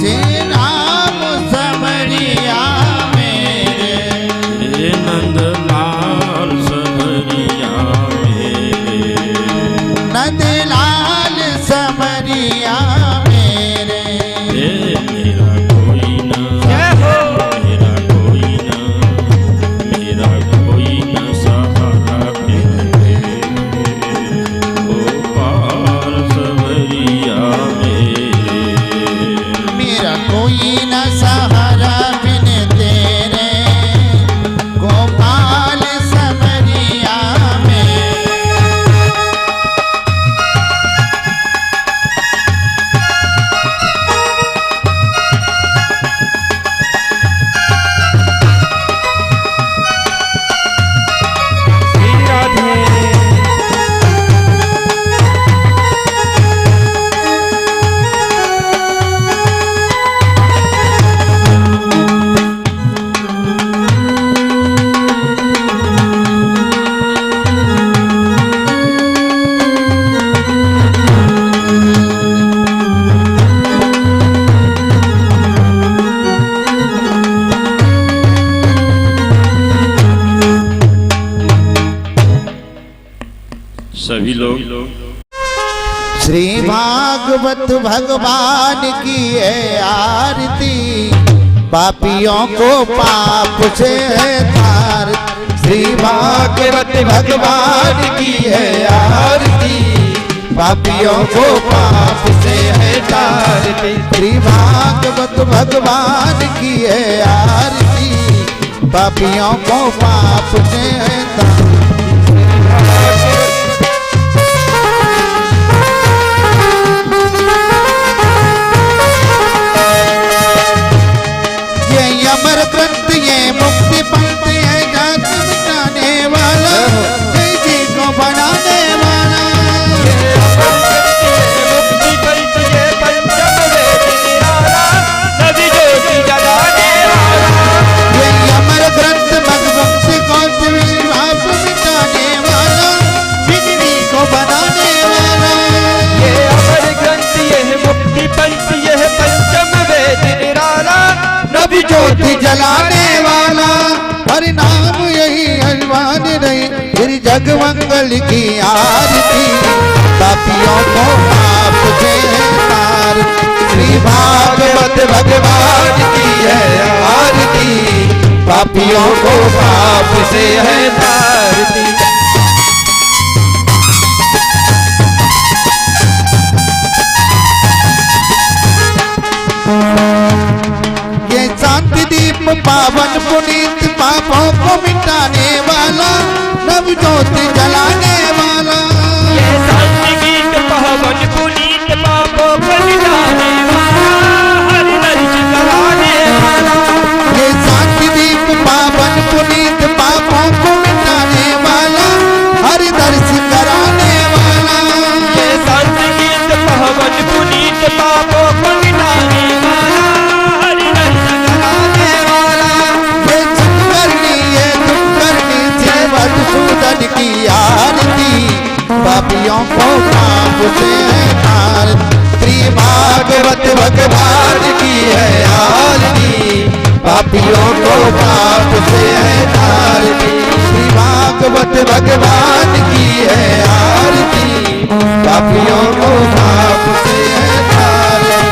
जे नाम सबरिया मेरे, हे नंदलाल सबरिया मेरे, नंदलाल सबरिया मेरे। हे मेरा कोई न, मेरा कोई न, मेरा कोई न सहारा मेरे, गोपाल सबरिया मेरे, मेरा कोई न सहारा बिन तेरे, गोपाल सबरिया मेरे। श्री राधे सभी लोग श्री भागवत भगवान की है आरती, पापियों को पाप से है तार। श्री भागवत भगवान की है आरती, पापियों को पाप से है तारती। श्री भागवत भगवान की है आरती, पापियों को पाप से है तारती। अमर ग्रंथ ये मुक्ति पंथ है, जात मिटाने वाला, जय जी को बनाने वाला। मुक्ति पंथ ये पंचम वेद निराला, नदी ज्योति जगाने वाला। ये अमर ग्रंथ भगवंत को पाप मिटाने वाला, बिगड़ी को बनाने वाला। ये अमर ग्रंथ यह मुक्ति पंथ यह पंचम वेद निराला, नबी ज्योति जलाने वाला। हरि नाम यही हनुमान नहीं, फिर जग मंगल की आरती, पापियों को पाप से है तार। श्री भागवत भगवान की है आरती, पापियों को पाप से है तारती। ये शांति दीप पावन पुनीत, पापों को मिटाने वाला, नव ज्योति जलाने वाला। ये शांति गीत पावन पुनीत, पापों को मिटाने वाला, हरि दर्श कराने वाला। ये शांति दीप पावन पुनीत, पापों को मिटाने वाला, हरि दर्श कराने वाला। ये शांति गीत पावन पुनीत, पापों को मिटाने वाला, हरि दर्श कराने वाला। ये सुख करनी ये दुख करनी से मधुसूदन की आरती, पापियों को पाप से है तार। श्री भागवत भगवान की है आरती, पापियों को पाप से है तारती। श्री भागवत भगवान की है आरती, पापियों को पाप से है तारती।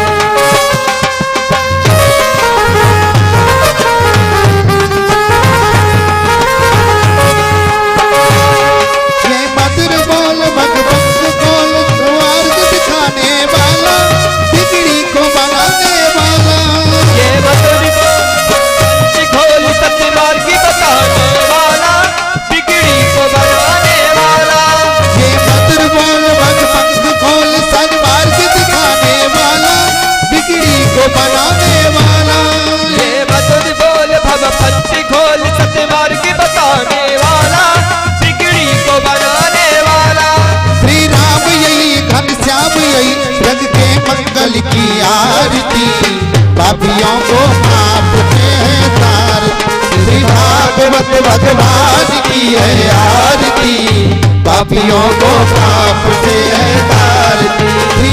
ये मधुर बोल भगवंत बोल, स्वर्ग दिखाने वाला, बिगड़ी को बनाने वाला। ये मधुर खोल सत्यमार्ग बताने वाला, बिगड़ी को बनाने वाला। ये मधुर बोल भगवंत खोल सन्मार्ग दिखाने वाला, बिगड़ी को बनाने वाला। ये मधुर बोल भगवंत खोल सत्यमार्ग बताने वाला, बिगड़ी को बनाने वाला। श्री राम यही घनश्याम यही, जग के मंगल की आरती, पापियों को पाप से है तार। श्री भागवत भगवान की है आरती, पापियों को पाप से है तारती। श्री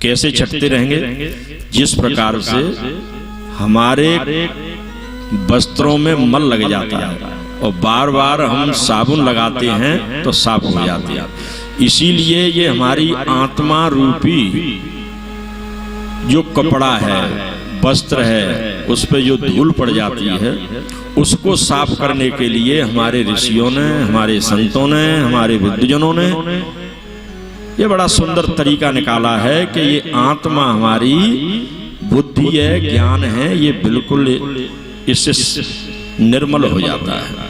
कैसे छटते रहेंगे? जिस प्रकार से हमारे वस्त्रों में मल लग जाता है और बार बार हम साबुन लगाते हैं तो साफ हो जाते हैं। इसीलिए ये हमारी आत्मा रूपी जो कपड़ा है, वस्त्र है, उस पे जो धूल पड़ जाती है, उसको साफ करने के लिए हमारे ऋषियों ने, हमारे संतों ने, हमारे विद्वजनों ने ये बड़ा सुंदर तरीका निकाला है कि ये आत्मा हमारी बुद्धि है, ज्ञान है, ये बिल्कुल इससे निर्मल हो जाता है।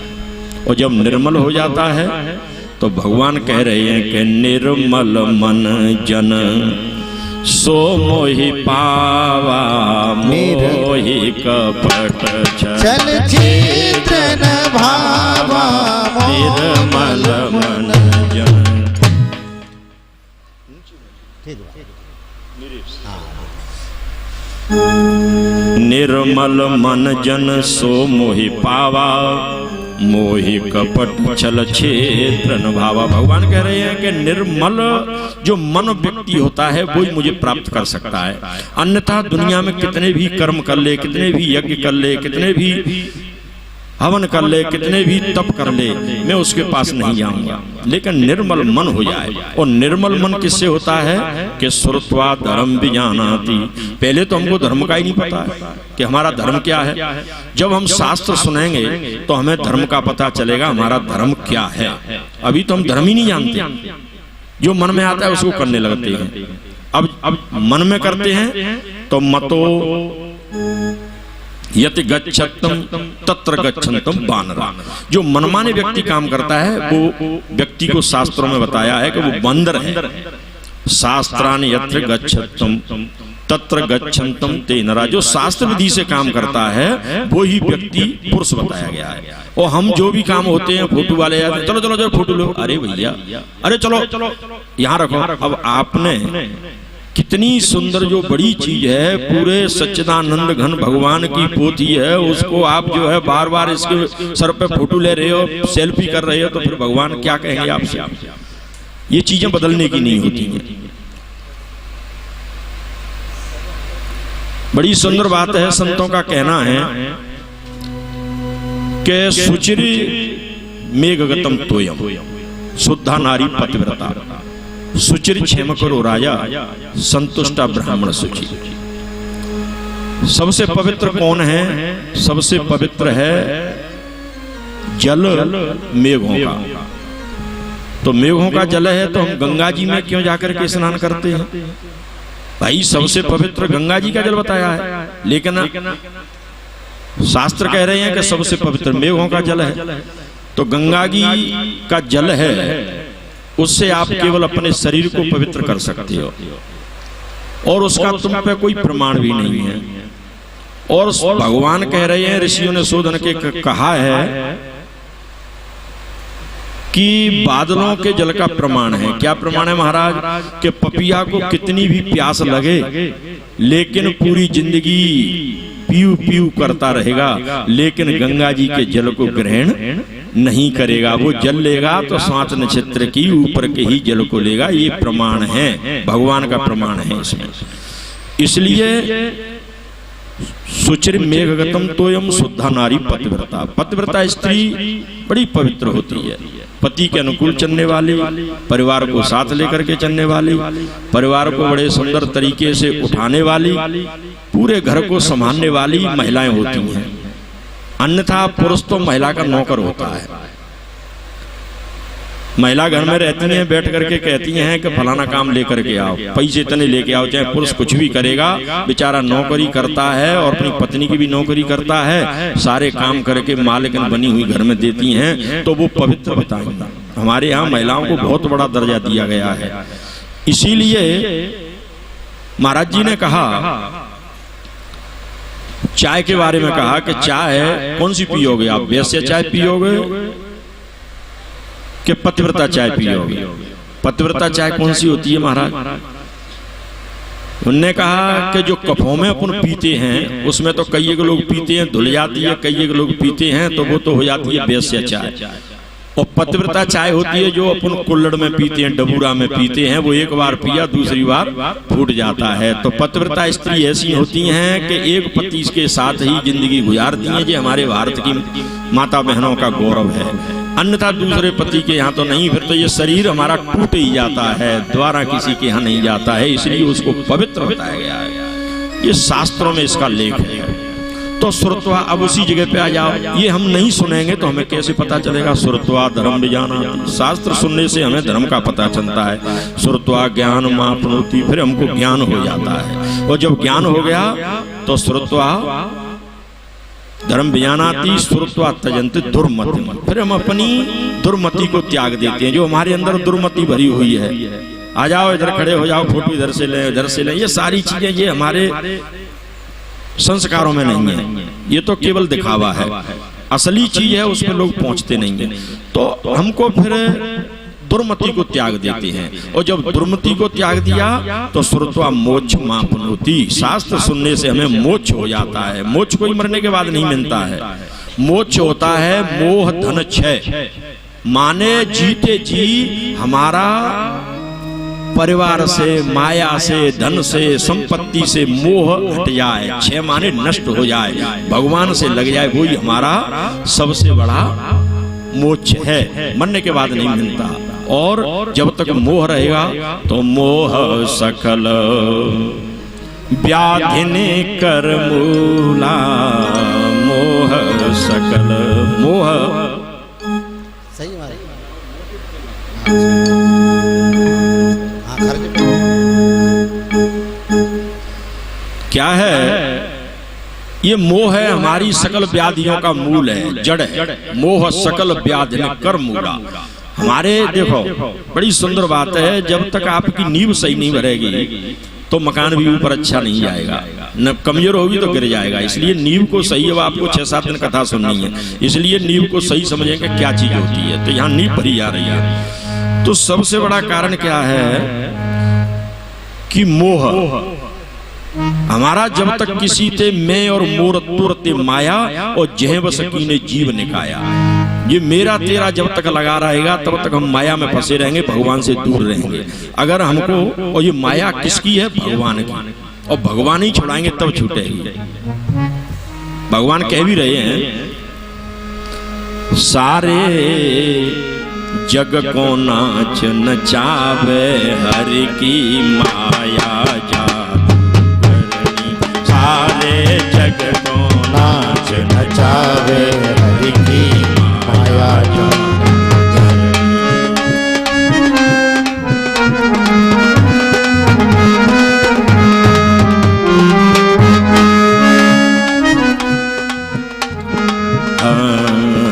और जब निर्मल हो जाता है तो भगवान कह रहे हैं कि निर्मल मन जन सो मोहि पावा, मोहि कपट चल चित्र न भावा, निर्मल मन जन। निर्मल मन जन सो मोहि पावा, मोहि कपट छल क्षेत्र न भावा। भगवान कह रहे हैं कि निर्मल जो मन व्यक्ति होता है वो ही मुझे प्राप्त कर सकता है। अन्यथा दुनिया में कितने भी कर्म कर ले, कितने भी यज्ञ कर ले, कितने भी हवन कर ले, कितने भी तप कर ले, मैं उसके पास नहीं जाऊंगा। लेकिन निर्मल मन हो जाए, और निर्मल मन किससे होता है कि श्रुत्वा धर्म विजानाति। पहले तो हमको धर्म का ही नहीं पता है कि हमारा धर्म क्या है। जब हम शास्त्र सुनेंगे तो हमें धर्म का पता चलेगा हमारा धर्म क्या है। अभी तो हम धर्म ही नहीं जानते, जो मन में आता है उसको करने लगते हैं। अब मन में करते हैं तो मतो यति गच्छतम तत्र गच्छन्तम वानरा। जो मनमाने व्यक्ति काम करता है वो व्यक्ति को शास्त्रों में बताया है कि वो बंदर है। शास्त्रानि यत्र गच्छतम तत्र गच्छन्तम ते नरा। जो शास्त्र विधि से काम करता है वो ही व्यक्ति पुरुष बताया गया है। और हम जो भी काम होते हैं, फोटो वाले जाते हैं, चलो चलो चलो फोटो लो, अरे भैया, अरे चलो यहाँ रखो। अब आपने कितनी सुंदर जो बड़ी चीज है, पूरे सच्चिदानंद घन भगवान की पोथी है, उसको आप जो है बार बार इसके सर पे फोटो ले रहे हो, सेल्फी कर रहे हो, तो फिर भगवान क्या कहेंगे आपसे? ये चीजें बदलने की नहीं होती हैं। बड़ी सुंदर बात है, संतों का कहना है कि सुचिरि मेघगतम तोयम, शुद्धा नारी पतिव्रता, सुचिर क्षेम करो राजा, संतुष्टा ब्राह्मण सुचि। सबसे पवित्र कौन है? सबसे पवित्र है जल मेघों का। तो मेघों का जल है तो हम गंगा जी में क्यों जाकर के स्नान करते हैं? भाई सबसे पवित्र गंगा जी का जल बताया है, लेकिन शास्त्र कह रहे हैं कि सबसे पवित्र मेघों का जल है। तो गंगा जी का जल है, उससे आप केवल अपने शरीर को पवित्र कर सकते हो, और उसका तुम पे कोई प्रमाण भी नहीं है। और भगवान कह रहे हैं, ऋषियों ने शोधन के कहा है कि बादलों के जल का प्रमाण है। क्या प्रमाण है महाराज? कि पपिया को कितनी भी प्यास लगे लेकिन पूरी जिंदगी पीऊ पीऊ करता रहेगा, लेकिन गंगा जी के जल को ग्रहण नहीं करेगा। वो जल लेगा तो 7 नक्षत्र की ऊपर के ही जल को लेगा। ये प्रमाण है, भगवान का प्रमाण है इसमें। इसलिए सुचिर मेघगतम तोयम शुद्धा नारी पतिव्रता। पतिव्रता स्त्री बड़ी पवित्र होती है, पति के अनुकूल चलने वाली, परिवार को साथ लेकर के चलने वाली, परिवार को बड़े सुंदर तरीके से उठाने वाली, पूरे घर को संभालने वाली महिलाएं होती हैं। अन्यथा पुरुष तो महिला का नौकर होता है। महिला घर में रहती हैं, बैठ करके कहती हैं कि फलाना काम लेकर के आओ, पैसे इतने लेके आओ। चाहे पुरुष कुछ भी करेगा, बेचारा नौकरी करता है और अपनी पत्नी की भी नौकरी करता है, सारे काम करके मालिकन बनी हुई घर में देती हैं, तो वो पवित्र बताएंगे। हमारे यहाँ महिलाओं को बहुत बड़ा दर्जा दिया गया है। इसीलिए महाराज जी ने कहा, चाय के बारे में कहा कि चाय कौन सी पियोगे आप? वैसे चाय पियोगे कि पतिव्रता चाय पियोगे? पतिव्रता चाय कौन सी होती है महाराज? उनने कहा कि जो कफों में अपन पीते हैं उसमें तो कई लोग पीते हैं धुल जाती है, कई लोग पीते हैं तो वो तो हो जाती है वैश्य चाय। और पतिव्रता चाय होती है जो अपन कुल्हड़ में पीते हैं, डबूरा में पीते हैं, वो एक बार पिया दूसरी बार फूट जाता है। तो पतिव्रता स्त्री ऐसी होती हैं कि एक पति के साथ ही जिंदगी गुजारती हैं। ये हमारे भारत की माता बहनों का गौरव है। अन्यथा दूसरे पति के यहाँ तो नहीं, फिर तो ये शरीर हमारा टूट ही जाता है, द्वारा किसी के यहाँ नहीं जाता है, इसलिए उसको पवित्र बताया गया है। ये शास्त्रों में इसका लेख है। तो श्रुत्वा, अब उसी जगह पे आ जाओ। ये हम नहीं सुनेंगे तो हमें कैसे पता चलेगा? श्रुत्वा धर्म विजाना, शास्त्र सुनने से हमें धर्म का पता चलता है। श्रुत्वा ज्ञान मापनोति, फिर हमको ज्ञान हो जाता है। और जब ज्ञान हो गया तो श्रुत्वा धर्म विजानाति श्रुत्वा त्यजन्ति दुर्मति, फिर हम अपनी दुर्मति को त्याग देते हैं। जो हमारे अंदर दुर्मति भरी हुई है, आ जाओ इधर खड़े हो जाओ, फोटो इधर से लें उधर से लें, ये सारी चीजें ये हमारे संस्कारों में नहीं है। ये तो केवल दिखावा है, असली चीज है उसमें लोग पहुंचते नहीं है। तो हमको फिर दुर्मति को त्याग देते हैं। और जब दुर्मति को त्याग दिया तो श्रुत्वा मोक्ष मापनोति, शास्त्र सुनने से हमें मोक्ष हो जाता है। मोक्ष कोई मरने के बाद नहीं मिलता है। मोक्ष होता है मोह धन क्षय, माने जीते जी हमारा परिवार से, माया से, धन से, संपत्ति से मोह हट जाए, क्षय माने नष्ट हो जाए, भगवान से लग जाए, वही हमारा सबसे बड़ा मोक्ष है। मरने के बाद नहीं मिलता। और जब तक मोह रहेगा तो मोह सकल व्याधिने कर मूला, मोह सकल, मोह सही बात क्या है? ये मोह है हमारी सकल व्याधियों का मूल है, जड़ है। मोह सकल व्याधि कर मूला। हमारे देखो बड़ी सुंदर बात है, जब तक आपकी नींव सही नहीं भरेगी तो मकान भी ऊपर अच्छा नहीं जाएगा, न कमजोर होगी तो गिर जाएगा। इसलिए नींव को सही, अब आपको 6-7 दिन कथा सुननी है, इसलिए नींव को सही समझें कि क्या चीज होती है। तो यहाँ नींव भरी जा रही है। तो सबसे बड़ा कारण क्या है कि मोह हमारा जब तक किसी ते मैं और मोर तुरते माया और जह बस कीने जीव निकाया, ये मेरा तेरा जब तक लगा रहेगा तब तक हम माया में फंसे रहेंगे, भगवान से दूर रहेंगे। अगर हमको, और ये माया किसकी है? भगवान की, और भगवान ही छुड़ाएंगे तब छूटेगी। भगवान कह भी रहे हैं, सारे जग को नाच नचावे हरि की माया जादू करनी, सारे जग को नाच नचावे हरि की माया जादू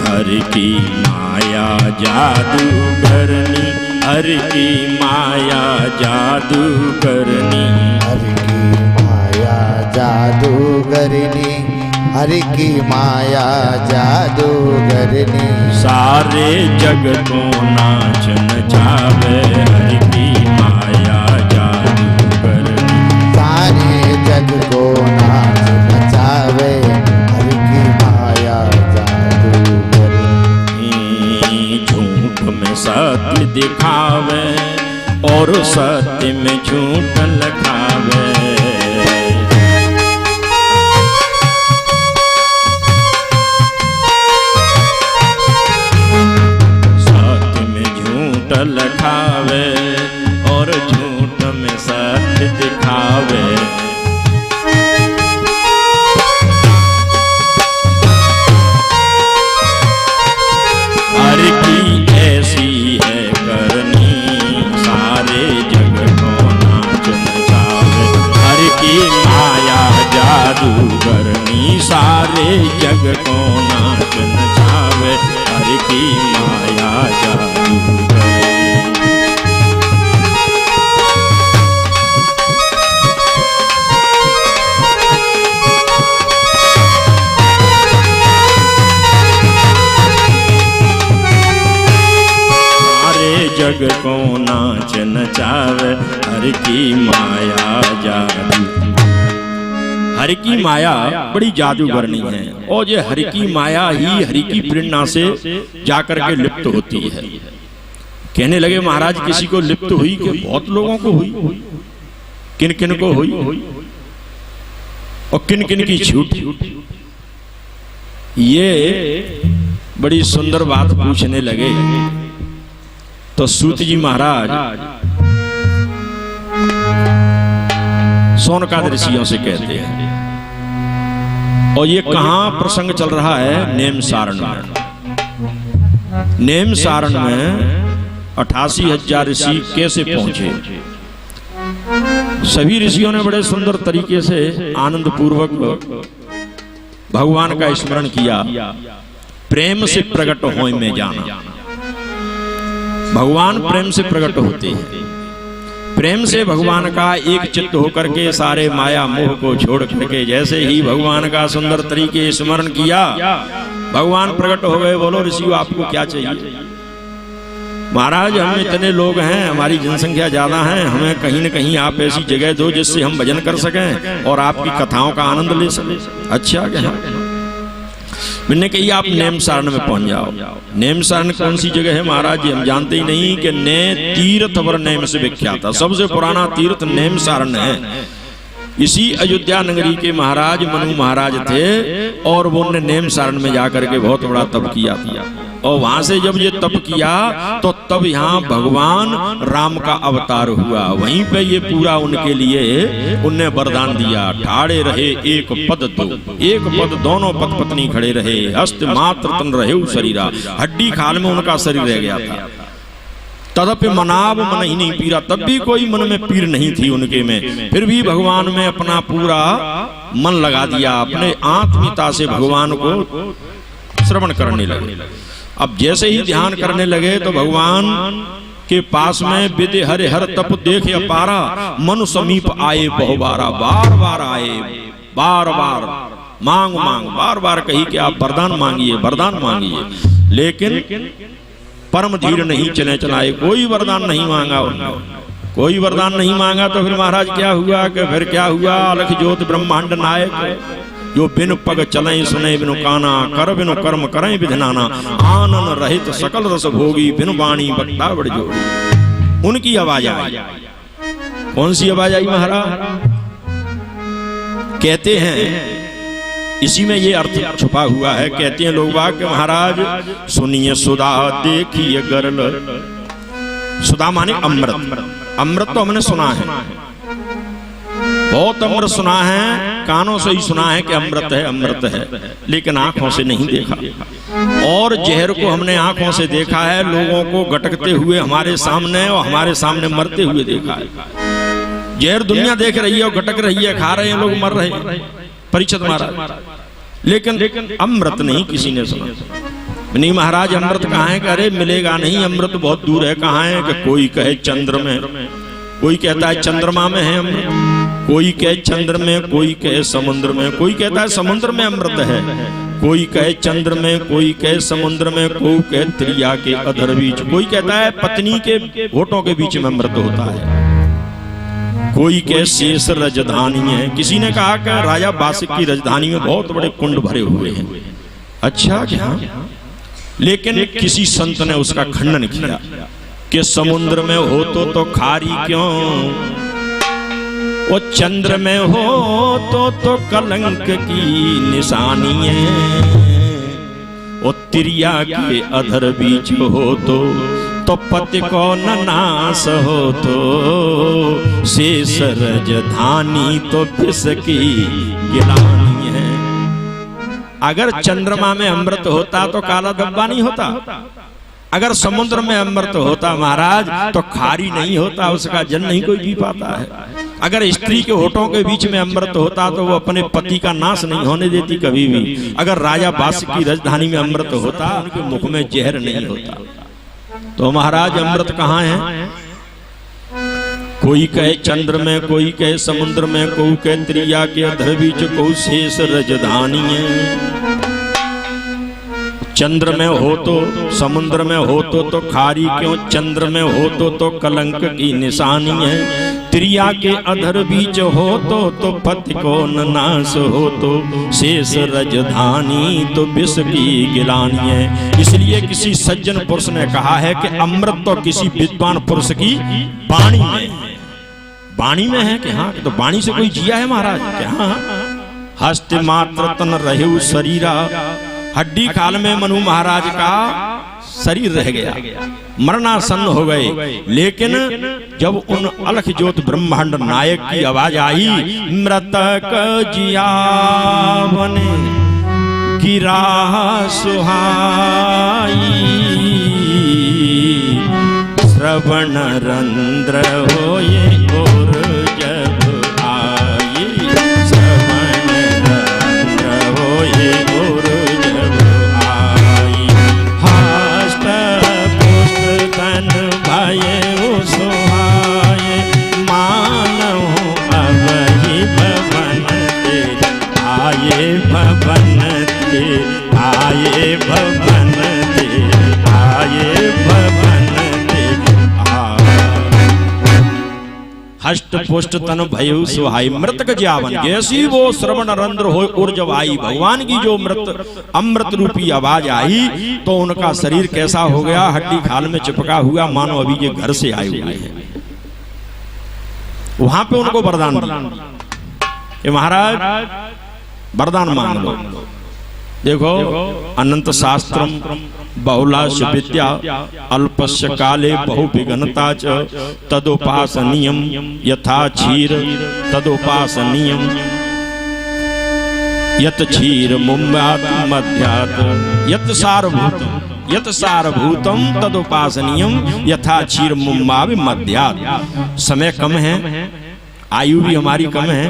हरि की माया जादू करनी, हरि की माया जादू करनी, हरि की माया जादू करनी, हरि की माया जादू करनी, सारे जग को नाच नचावे हरि की माया जादू करनी, सारे जग को नाच नचावे हरि की माया जादू करनी। झूठ में सत्य दिखावे और सत्य में झूठ लखावे, सत्य में झूठ लखावे और झूठ में सत्य दिखावे। हरि की ऐसी है करनी, सारे जग को नाच नचावे, हरि की माया जादू करनी, सारे जग को नाच नचावे, हरि की माया जादू करनी। जग को नाच नचावे हरि की माया जादू, हरि की माया बड़ी जादूगरनी है, और ये हरि की माया ही हरि की प्रेरणा से जाकर के लिप्त होती है। कहने लगे महाराज किसी को लिप्त हुई कि बहुत लोगों को हुई, किन किन को हुई और किन किन की छूट। ये बड़ी सुंदर बात पूछने लगे तो सूत जी महाराज सोनकाद ऋषियों से कहते हैं, और ये कहां प्रसंग चल रहा है? नेम सारण में। नेम सारण में 88,000 ऋषि कैसे पहुंचे? सभी ऋषियों ने बड़े सुंदर तरीके से आनंद पूर्वक भगवान का स्मरण किया। प्रेम से प्रकट होय में जाना, भगवान प्रेम से प्रकट होते हैं। प्रेम से भगवान का एक चित्त होकर के सारे माया मोह को छोड़ करके जैसे ही भगवान का सुंदर तरीके स्मरण किया, भगवान प्रकट हो गए। बोलो ऋषियों आपको क्या चाहिए? महाराज हम इतने लोग हैं, हमारी जनसंख्या ज्यादा है, हमें कहीं न कहीं आप ऐसी जगह दो जिससे हम भजन कर सकें और आपकी कथाओं का आनंद ले सकें। अच्छा क्या? मैंने कही आप नेम सारण में पहुंच जाओ। नेम सारण कौन सी जगह है महाराज जी? हम जानते ही नहीं कि ने तीर्थ वर नेम से विख्यात था, सबसे पुराना तीर्थ नेम सारण है। इसी अयोध्या नगरी के महाराज मनु महाराज थे और वो उन्होंने नेम सारण में जाकर के बहुत बड़ा तप किया था। और वहां से जब ये तप किया तो तब यहाँ भगवान राम का अवतार हुआ। वहीं पे ये पूरा उनके लिए उनने वरदान दिया। ठाड़े रहे एक पद दो, एक पद दोनों पद पत्नी खड़े रहे, हस्त मात्र तन रहे शरीरा। हड्डी खाल में उनका शरीर रह गया था। तदपि मनाव मन ही नहीं पीरा, तब भी कोई मन में पीर नहीं थी उनके में। फिर भी भगवान में अपना पूरा मन लगा दिया, अपने आत्मीयता से भगवान को श्रवण करने लगे। अब जैसे ही ध्यान करने लगे तो भगवान के पास में विदे हरे हर तप देखे अपारा, मनु समीप आए बहुबारा। बार बार आए, बार बार मांग मांग, बार बार कही कि आप वरदान मांगिए, वरदान मांगिए। लेकिन परम धीर नहीं चले चलाए, कोई वरदान नहीं मांगा उन्होंने, कोई वरदान नहीं मांगा। तो फिर महाराज क्या हुआ कि फिर क्या हुआ? अलख ज्योत ब्रह्मांड नायक, जो बिनु पग चले सुने बिनु काना, कर बिनु कर्म करें विधनाना। आनन रहित सकल रस भोगी, बिनु वाणी बक्ता बड़ जोड़ी। उनकी आवाज आई। कौन सी आवाज आई महाराज? कहते हैं इसी में ये अर्थ छुपा हुआ है। कहते हैं लोग बाग महाराज सुनिए सुधा देखिए गरल। सुधा माने अमृत। अमृत तो हमने सुना है, बहुत अमृत सुना है, कानों से ही सुना है कि अमृत है, अमृत है, लेकिन आंखों से नहीं देखा। और जहर को हमने आंखों से देखा है, लोगों को गटकते हुए हमारे सामने और हमारे सामने मरते हुए देखा है। जहर दुनिया देख रही है और गटक रही है, खा रहे हैं लोग, मर रहे हैं, परीक्षित महाराज। लेकिन अमृत नहीं किसी ने सुना। नहीं महाराज अमृत कहाँ है? अरे मिलेगा नहीं, अमृत बहुत दूर है। कहाँ है? कि कोई कहे चंद्र में, कोई कहता है चंद्रमा में है अमृत, कोई कहे चंद्र में, कोई कहे समुद्र में, कोई कहता है समुद्र में अमृत है, कोई कहे चंद्र में, कोई कहे समुद्र में, कोई कहे त्रिया के अधर बीच, कोई कहता है पत्नी के होठों के बीच में अमृत होता है, कोई कहे शेष राजधानी है। किसी ने कहा कि राजा बासिक की राजधानी में बहुत बड़े कुंड भरे हुए हैं। अच्छा क्या? लेकिन किसी संत ने उसका खंडन किया कि समुद्र में हो तो खारी क्यों, वो चंद्र में हो तो कलंक की निशानी है, वो तिरिया के अधर बीच हो तो पति को न नाश हो, तो शेष राजधानी तो विष की गिलानी है। अगर चंद्रमा में अमृत होता तो काला धब्बा नहीं होता, अगर समुद्र में अमृत होता महाराज तो खारी नहीं होता, उसका जल नहीं कोई पी पाता है। अगर स्त्री के होठों के बीच में अमृत होता तो वो अपने पति का नाश नहीं होने देती कभी भी। अगर राजा बासिक की राजधानी में अमृत होता, उनके मुख में जहर नहीं होता। तो महाराज अमृत कहाँ है? कोई कहे चंद्र में, कोई कहे समुद्र में, कोई कहे त्रिया के अधर बीच, कोई शेष राजधानी है। चंद्र में हो तो समुद्र में हो तो खारी क्यों, चंद्र में हो तो कलंक की निशानी है। त्रिया के अधर बीच हो तो पति को न नाश हो तो शेष रजधानी तो विष की गिलानी है। इसलिए किसी सज्जन पुरुष ने कहा है कि अमृत तो किसी विद्वान पुरुष की वाणी में है। वाणी में है कि हाँ, तो वाणी से कोई जिया है महाराज क्या? हाँ, हस्त मात्र तन रहे शरीरा, हड्डी काल में मनु महाराज का शरीर रह गया, मरणासन्न हो गए। लेकिन जब उन अलख ज्योत ब्रह्मांड नायक की आवाज आई, मृतक जियावने गिरा सुहाई, श्रवण रंध्र होए और जब आई, श्रवण रंध्र होए और जब आई, हस्त पुष्ट तन भये सुहाए, मानव अब ही भवन ते आए, भवन ते आए, भवन ते आए, भवन हष्ट पुष्ट तन भयु सुहाई, मृतक ज्यावन। जैसी वो श्रवण रंध्र हो और जब आई, भगवान की जो अमृत रूपी आवाज आई तो उनका शरीर कैसा हो गया, हड्डी खाल में चिपका हुआ, मानो अभी ये घर से आए हुए हैं। वहां पे उनको वरदान दिया कि महाराज वरदान मांग लो। देखो, अनंत शास्त्रम बहुलाश विद्या अल्पस्य काले बहु विघ्नता च तदुपासनीयम यथा क्षीर तदुपासनीयम यत क्षीर मुम्यात् मध्यात् यत सारभूतम तदुपासनीयम यथा क्षीर मुम्यात् मध्यात्। समय कम है, आयु भी हमारी कम है,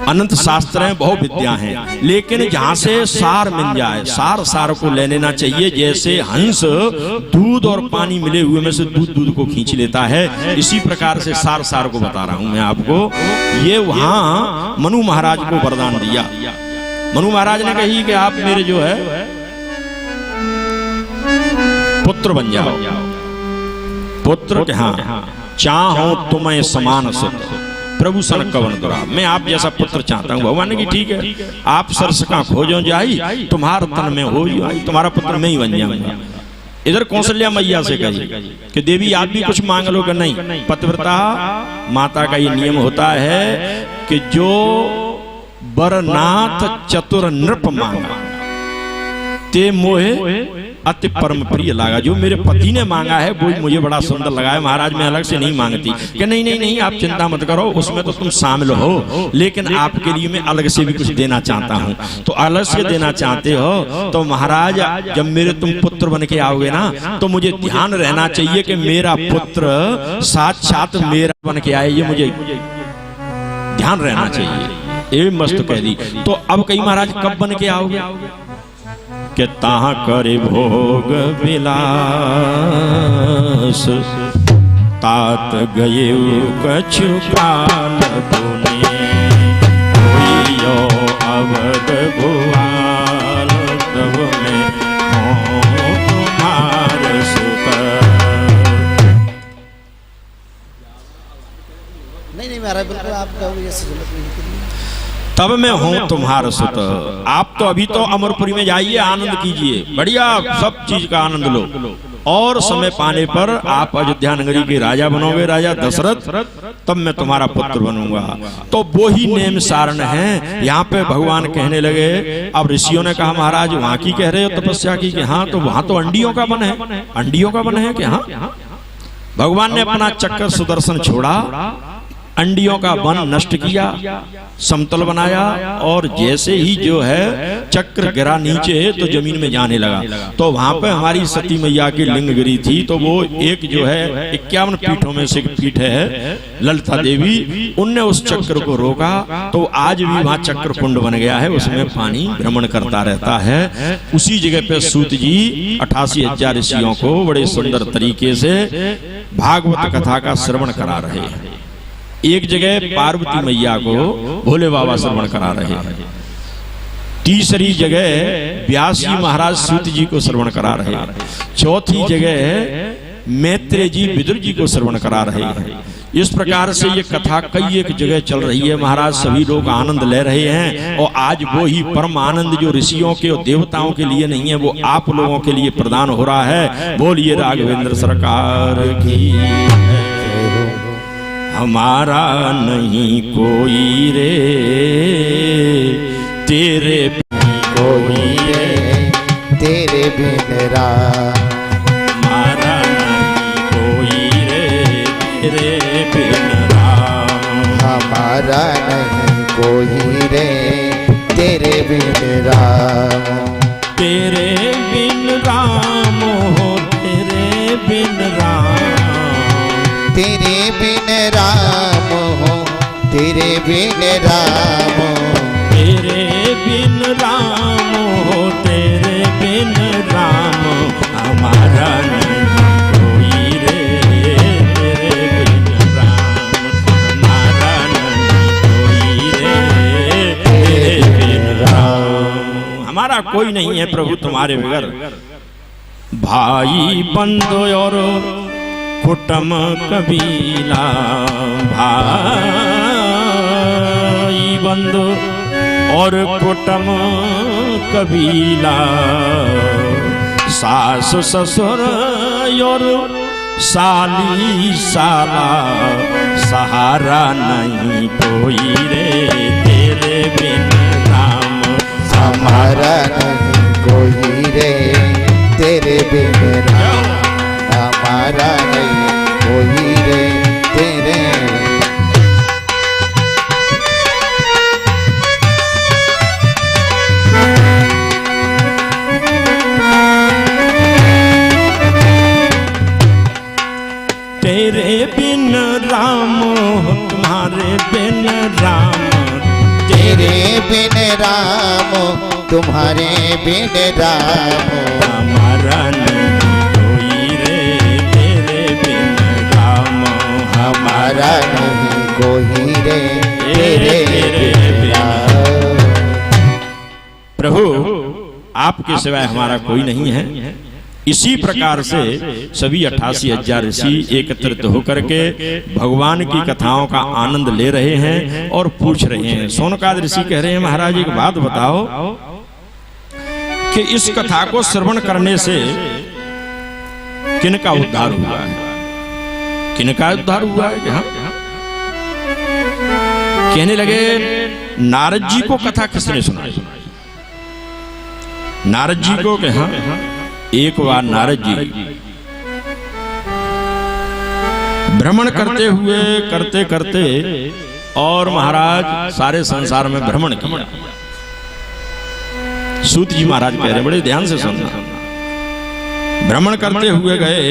अनंत शास्त्र हैं, बहु विद्या हैं, लेकिन जहां से सार मिल जाए, सार को ले लेना चाहिए। जैसे हंस दूध और पानी मिले हुए में से दूध को खींच लेता है, इसी प्रकार से सार को बता रहा हूं मैं आपको। ये वहां मनु महाराज को वरदान दिया। मनु महाराज ने कही कि आप मेरे जो है पुत्र बन जाओ। पुत्र के हाँ, चाहो तुम्हें समान सुत प्रभु सन कवन दुरा, मैं आप जैसा पुत्र चाहता हूँ। भगवान ने की ठीक है, आप सरस का खोजो जाई, तुम्हारा तन में हो जाई, तुम्हारा पुत्र मैं ही बन जाऊंगा। इधर कौशल्या मैया से कही कि देवी आप भी कुछ मांग लो। कि नहीं, पतिव्रता माता का ये नियम होता है कि जो बरनाथ चतुर नृप मांगा ते मोहे अति परम प्रिय लगा। जो मेरे पति ने मांगा है वो मुझे बड़ा सुंदर लगा है। महाराज मैं अलग से नहीं मांगती। कि नहीं आप चिंता मत करो, उसमें तो तुम शामिल हो, लेकिन आपके लिए मैं अलग से भी कुछ देना चाहता हूँ। तो अलग से देना चाहते हो तो महाराज जब मेरे तुम पुत्र बन के आओगे ना, तो मुझे ध्यान रहना चाहिए कि मेरा पुत्र साक्षात मेरा बन के आए, ये मुझे ध्यान रहना चाहिए। ये मस्त कह दी। तो अब कई महाराज कब बन के आओगे? के ताहा करे भोग विलास, तात गये कछु काल पुनि, हुइयो अवध भुआल, तब में हो तुम्हार सुत। नहीं महाराज बिल्कुल आप कहोगे, तब मैं हूं तुम्हारा सुत। आप तो अभी तो अमरपुरी में जाइए, आनंद कीजिए, बढ़िया सब चीज का आनंद लो, और समय पाने पर आप अयोध्या नगरी के राजा बनोगे, राजा दशरथ, तब मैं तुम्हारा पुत्र बनूंगा। तो वो ही नेम सारण है। यहाँ पे भगवान कहने लगे, अब ऋषियों ने कहा महाराज वहां की कह रहे हो तपस्या की? कि हाँ, तो वहां तो अंडियों का वन है। अंडियों का वन है कि हाँ? भगवान ने अपना चक्कर सुदर्शन छोड़ा, अंडियों का वन नष्ट किया, समतल बनाया, और जैसे ही जो है चक्र गिरा नीचे तो जमीन में जाने लगा। तो वहां पे हमारी सती मैया की लिंग गिरी थी। तो वो एक जो है 51 पीठों में से एक पीठ है ललिता देवी, उनने उस चक्र को रोका। तो आज भी वहां चक्र कुंड बन गया है, उसमें पानी भ्रमण करता रहता है। उसी जगह पे सूत जी 88,000 ऋषियों को बड़े सुंदर तरीके से भागवत कथा का श्रवण करा रहे हैं। एक जगह पार्वती मैया को भोले बाबा श्रवण करा रहे हैं, तीसरी जगह व्यास जी महाराज सूत जी को श्रवण करा रहे हैं, चौथी जगह मैत्रेय जी विदुर जी को श्रवण करा रहे हैं। इस प्रकार से ये कथा कई एक जगह चल रही है महाराज, सभी लोग आनंद ले रहे हैं। और आज वो ही परम आनंद जो ऋषियों के और देवताओं के लिए नहीं है, वो आप लोगों के लिए प्रदान हो रहा है। बोलिए राघवेंद्र सरकार की। हमारा नहीं कोई रे तेरे कोई रे तेरे बिन राम, हमारा नहीं कोई रे तेरे बिन राम, हमारा नहीं कोई रे तेरे बिन राम, तेरे बिन राम हो तेरे बिन राम, तेरे बिन राम हो तेरे बिन राम, तेरे बिन राम हो तेरे बिन राम, हमारा नहीं कोई रे तेरे बिन राम, हमारा नहीं कोई रे तेरे बिन राम, हमारा कोई नहीं है प्रभु तुम्हारे बगैर। भाई बंधु और कुटुंब कबीला, भाई बंधु और कुटुंब कबीला, सास ससुर और साली साला, सहारा नहीं कोई रे तेरे बिन राम, हमारा नहीं कोई रे तेरे बिन राम, हमारा नहीं कोई रे तेरे। तेरे बिन राम तुम्हारे बिन राम, तेरे बिन राम तुम्हारे बिन राम, हमारा नहीं कोई रे तेरे बिन राम, हमारा नहीं कोई रे तेरे बिन राम। प्रभु आपके सिवाय हमारा कोई नहीं है। इसी प्रकार से सभी 88,000 ऋषि एकत्रित होकर के भगवान की कथाओं का आनंद ले रहे हैं और पूछ रहे हैं। सोनकाद ऋषि कह रहे हैं महाराज एक बात बताओ कि इस कथा को श्रवण करने से किनका उद्धार हुआ है, किनका उद्धार हुआ है। हाँ? कहने लगे नारद जी को कथा किसने सुनाई। नारद जी को कहा एक बार नारद जी भ्रमण करते हुए करते करते और महाराज सारे संसार में भ्रमण किया। सूत जी महाराज कह रहे हैं, बड़े ध्यान से सुनना। भ्रमण करते हुए गए,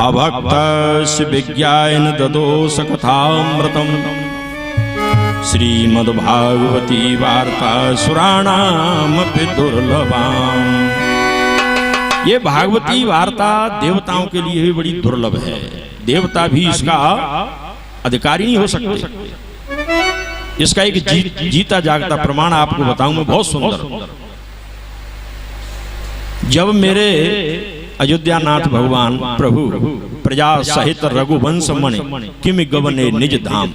अभक्त विज्ञान ददो सकथामृतम, श्रीमद्भागवती वार्ता सुराणाम दुर्लभाम। ये भागवती वार्ता देवताओं के लिए भी बड़ी दुर्लभ है, देवता भी इसका अधिकारी नहीं हो सकते। इसका एक जीता जागता प्रमाण आपको बताऊं मैं, बहुत सुंदर। जब मेरे अयोध्यानाथ भगवान प्रभु प्रजा सहित रघुवंश मणि किम गवने निज धाम,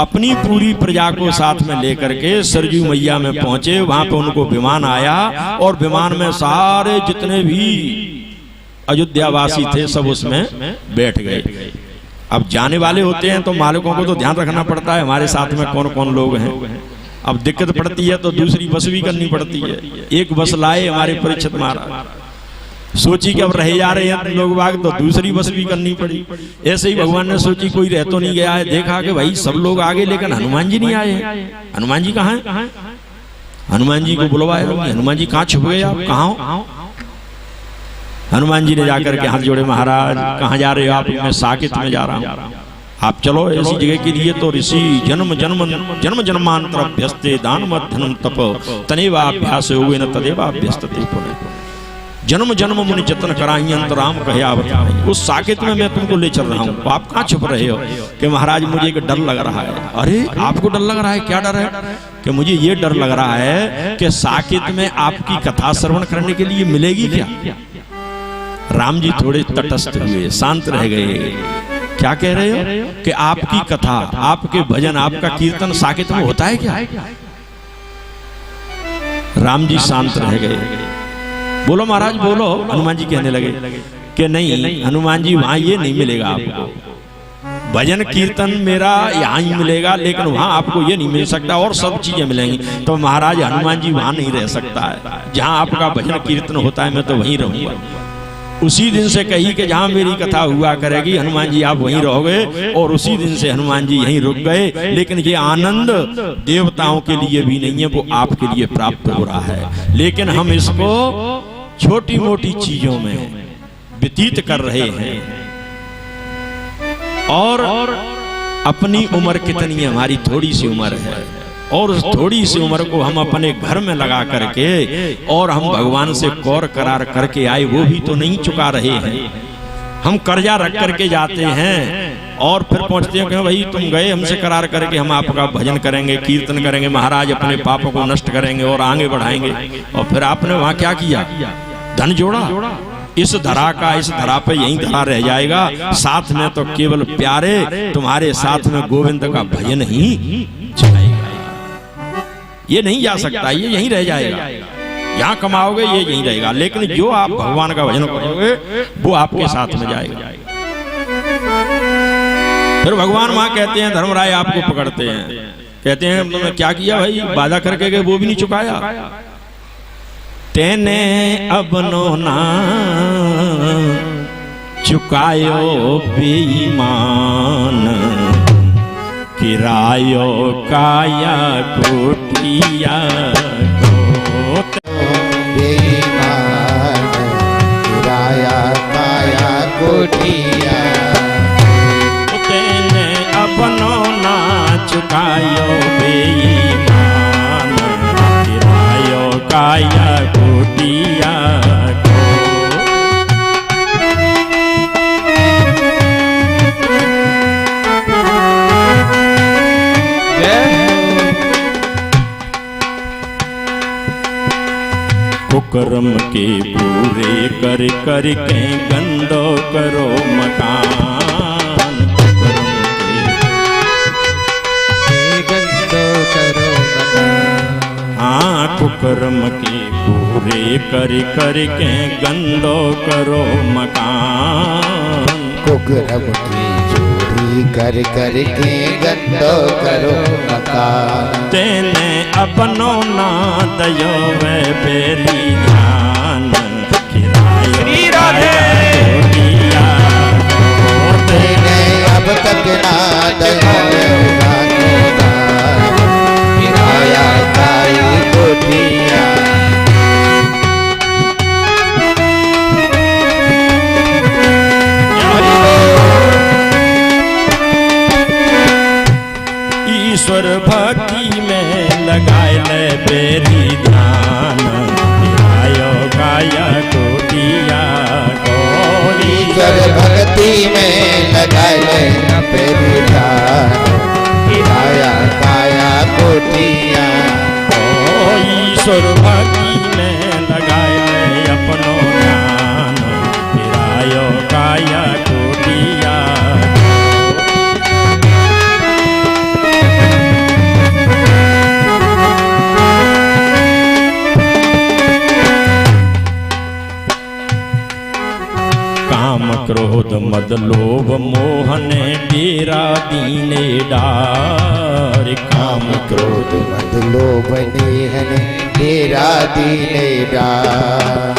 अपनी पूरी प्रजा को साथ में लेकर के सरजू मैया में पहुंचे। वहां पे उनको विमान आया और विमान में सारे जितने भी अयोध्यावासी थे सब उसमें बैठ गए। अब जाने वाले होते हैं तो मालिकों को तो ध्यान रखना पड़ता है हमारे साथ में कौन कौन लोग हैं। अब दिक्कत पड़ती है तो दूसरी बस भी करनी पड़ती है। एक बस लाए हमारे परीक्षित महाराज, सोची कि अब रह जा रहे हैं लोग बाग, तो दूसरी बस भी करनी पड़ी। ऐसे ही भगवान ने सोची कोई रह तो नहीं गया है, देखा कि भाई सब लोग आगे लेकिन हनुमान जी नहीं आए। हनुमान जी कहाँ हैं? हनुमान जी को बुलवाए। हनुमान जी कहाँ छुप गए, आप कहाँ हो? हनुमान जी ने जाकर के हाथ जोड़े, महाराज कहाँ जा रहे हो आप? मैं साकेत में जा रहा हूँ, आप चलो ऐसी जगह के लिए तो ऋषि जन्म जन्मांतर अभ्यस्ते दान मध्यम तप तनेवाभ्यास हुए न तदेवाभ्यस्तते पुनः। जन्म जन्म मुनि जतन कराई अंतराम कहयावत। उस साकेत में मैं तुमको ले चल रहा हूँ, तो आप कहाँ छुप रहे हो? कि महाराज मुझे एक डर लग रहा है। अरे आपको डर लग रहा है? क्या डर है? कि मुझे ये डर लग रहा है कि साकेत में आपकी कथा श्रवण करने के लिए मिलेगी क्या? राम जी थोड़े तटस्थ हुए, शांत रह गए। क्या कह रहे हो कि आपकी कथा, आपके भजन, आपका कीर्तन साकेत में होता है क्या? राम जी शांत रह गए। बोलो महाराज बोलो। हनुमान जी कहने लगे कि नहीं हनुमान जी, वहां ये नहीं मिलेगा आपको। भजन कीर्तन मेरा यहाँ ही मिलेगा, लेकिन वहां आपको ये नहीं मिल सकता, और सब चीजें मिलेंगी। तो महाराज हनुमान जी वहां नहीं रह सकता है। जहां आपका भजन कीर्तन होता है मैं तो वहीं रहूंगा। उसी दिन से कही कि जहां मेरी कथा हुआ करेगी हनुमान जी आप वहीं रहोगे, और उसी दिन से हनुमान जी यहीं रुक गए। लेकिन ये आनंद देवताओं के लिए भी नहीं है, वो आपके लिए प्राप्त हो रहा है। लेकिन हम इसको छोटी मोटी चीजों में व्यतीत कर रहे हैं, और अपनी उम्र कितनी है, हमारी थोड़ी सी उम्र है, और उस थोड़ी सी उम्र को हम अपने घर में लगा करके और हम भगवान से कौर करार करके आए, वो भी तो नहीं चुका रहे हैं। हम कर्जा रख करके जाते हैं और फिर पहुंचते हैं कि भाई तुम गए हमसे करार करके, हम आपका भजन करेंगे, कीर्तन करेंगे, महाराज अपने पापों को नष्ट करेंगे और आगे बढ़ाएंगे। और फिर आपने वहां क्या किया? धन जोड़ा। इस धरा का, इस धरा पे यही धरा रह जाएगा। साथ में तो केवल प्यारे तुम्हारे साथ में गोविंद का भजन ही जाएगा। ये नहीं जा सकता, ये यहीं रह जाएगा। यहाँ कमाओगे ये यहीं रहेगा, लेकिन जो आप भगवान का भजन करोगे वो आपके साथ में जाएगा। फिर भगवान वहां कहते हैं, धर्मराय आपको पकड़ते हैं, कहते हैं तुमने क्या किया भाई? वादा करके गए वो भी नहीं चुकाया। तेने अपनो ना चुकायो बेईमान, किरायो काया कोटिया को। बेईमान किराया काया कोटिया, तेने अपनो ना चुकायो बेईमान, किरायो काया कोटिया को। कुकर्म के पूरे कर कर के गंदो करो मकान, कुकर्म के गंदो करो मकान। हाँ कुकर्म के पूरे कर कर के गंदो करो मकान। कुकर्म की चोरी कर कर के गंदो करो मकान। तेने अपनो ना दयो वे बेरी ध्यान, श्री राधे। तेने अब तक ना दया किराया काई कोटिया। ईश्वर भक्ति में लगाए ले बेरी ध्यान, किरायो काया कोटिया को। ईश्वर भक्ति में लगाए ले बेरी ध्यान, किराया काया कोटिया। ईश्वर भक्ति में लगाए ले अपनो ध्यान, किरायो काया कोटिया। काम क्रोध मद लोभ मोहन डेरा दीने डार। काम क्रोध मद लोभ नेहन डेरा दीने डार।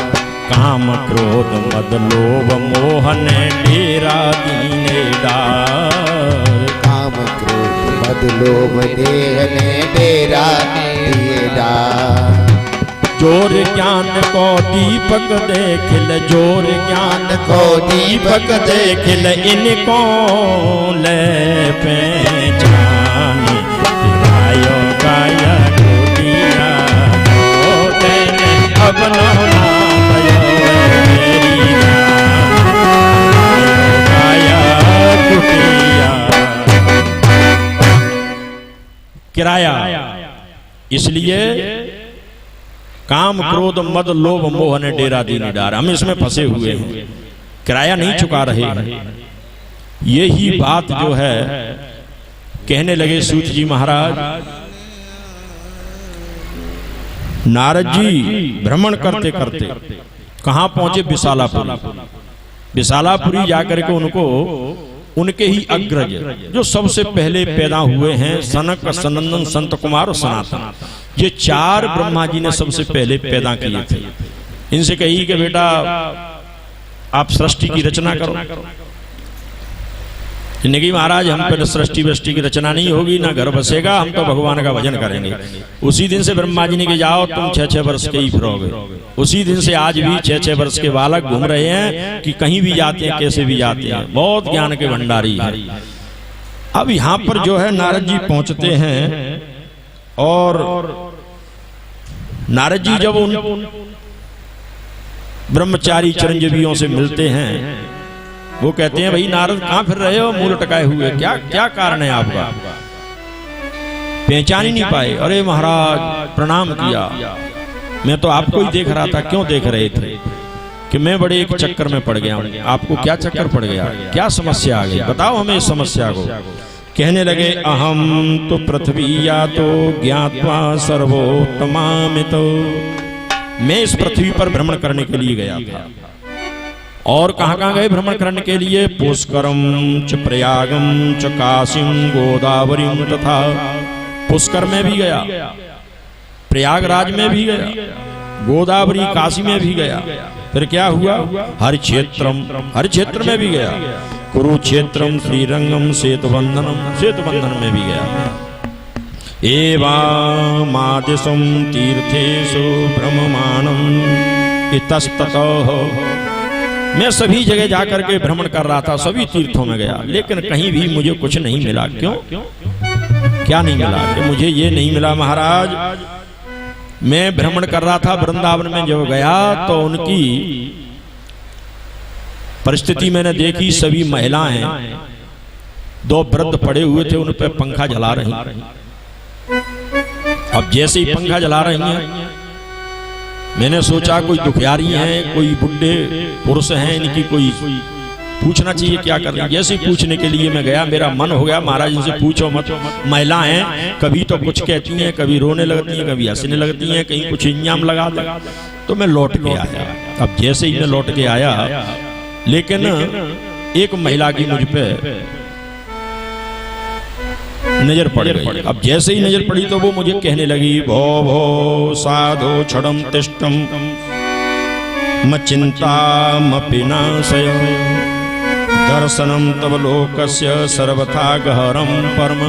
काम क्रोध मद लोभ मोहन डेरा दीने डार। काम क्रोध मद लोभ नेहन डेरा दीने डार। जोर ज्ञान को दीपक देखिल, जोर ज्ञान को दीपक देखिल, इनको ले पहचान, किरायो काया कोटिया को। तेने अपनो ना दयो मेरी जान, काया कोटिया। किराया इसलिए काम क्रोध मद लोभ मोह ने डेरा दीनी डार। हम इसमें फंसे हुए हैं, किराया नहीं चुका रहे हैं। यही बात जो है कहने लगे सूत जी महाराज। नारद जी भ्रमण करते करते कहां पहुंचे? विशालापुरी। विशालापुरी जाकर के उनको उनके ही अग्रज जो सबसे पहले पैदा हुए हैं, सनक, सनंदन, संत कुमार और सनातन, ये 4 ब्रह्मा जी ने सबसे पहले पैदा किए थे। इनसे कही कि बेटा आप सृष्टि की रचना करो। जिंदगी महाराज हम पहले सृष्टि वृष्टि की रचना नहीं होगी, ना घर बसेगा, हम तो भगवान का भजन करेंगे। उसी दिन से ब्रह्मा जी ने कहा जाओ तुम 6-6 वर्ष के ही फिरोगे। उसी दिन से आज भी 6-6 वर्ष के बालक घूम रहे हैं कि कहीं भी जाते हैं, कैसे भी जाते हैं, बहुत ज्ञान के भंडारी है। अब यहाँ पर जो है नारद जी पहुंचते हैं और नारद जी जब उन ब्रह्मचारी चिरंजीवियों से मिलते हैं, वो कहते हैं भाई नारद कहां फिर रहे हो मूल टकाए हुए, क्या क्या कारण है आपका? पहचान ही नहीं पाए। अरे महाराज प्रणाम किया, मैं तो आपको ही देख रहा था। क्यों देख रहे थे? कि मैं बड़े एक चक्कर में पड़ गया हूं। आपको क्या चक्कर पड़ गया, क्या समस्या आ गई, बताओ हमें इस समस्या को। कहने लगे अहम तो पृथ्वी या तो ज्ञात्वा सर्वोत्तमामितो। मैं इस पृथ्वी पर भ्रमण करने के लिए गया था। और कहां कहां गए भ्रमण करने के लिए? पुष्करम च प्रयागम च काशीम गोदावरीम तथा। पुष्कर में भी गया, प्रयागराज में भी गया, गोदावरी काशी में भी गया। फिर क्या हुआ? हर क्षेत्र में भी गया। कुरुक्षेत्रम श्रीरंगम सेतुबंधन में भी गया। एवामादिशं तीर्थेषु भ्रममाणं इतस्ततः। मैं सभी जगह जाकर के भ्रमण कर रहा था, सभी तीर्थों में गया, लेकिन कहीं भी मुझे कुछ नहीं मिला। क्यों? क्या नहीं मिला? कि मुझे ये नहीं मिला महाराज। मैं भ्रमण कर रहा था वृंदावन में, जब गया तो उनकी परिस्थिति मैंने देखी। सभी महिलाएं 2 वृद्ध पड़े हुए थे, उन पर पंखा जला रही। अब जैसे ही पंखा जला रही हैं, मैंने सोचा कोई दुखियारी हैं, कोई बुढ़े पुरुष हैं, इनकी कोई पूछना चाहिए क्या कर रही है। जैसे ही पूछने के लिए मैं गया, मेरा मन हो गया महाराज इनसे पूछो मत। महिला हैं, कभी तो कुछ कहती हैं, कभी रोने लगती हैं, कभी हंसने लगती हैं, कहीं कुछ इंजाम लगा दे। तो मैं लौट के आया। अब जैसे ही मैं लौट के आया, लेकिन एक महिला की मुझ पे नजर पड़ गई। अब जैसे ही नजर पड़ी तो वो मुझे कहने लगी भो भो साधो छड़म तिष्टम मचिंतामपि नाशय दर्शनम तव लोकस्य सर्वथा गहरम परम।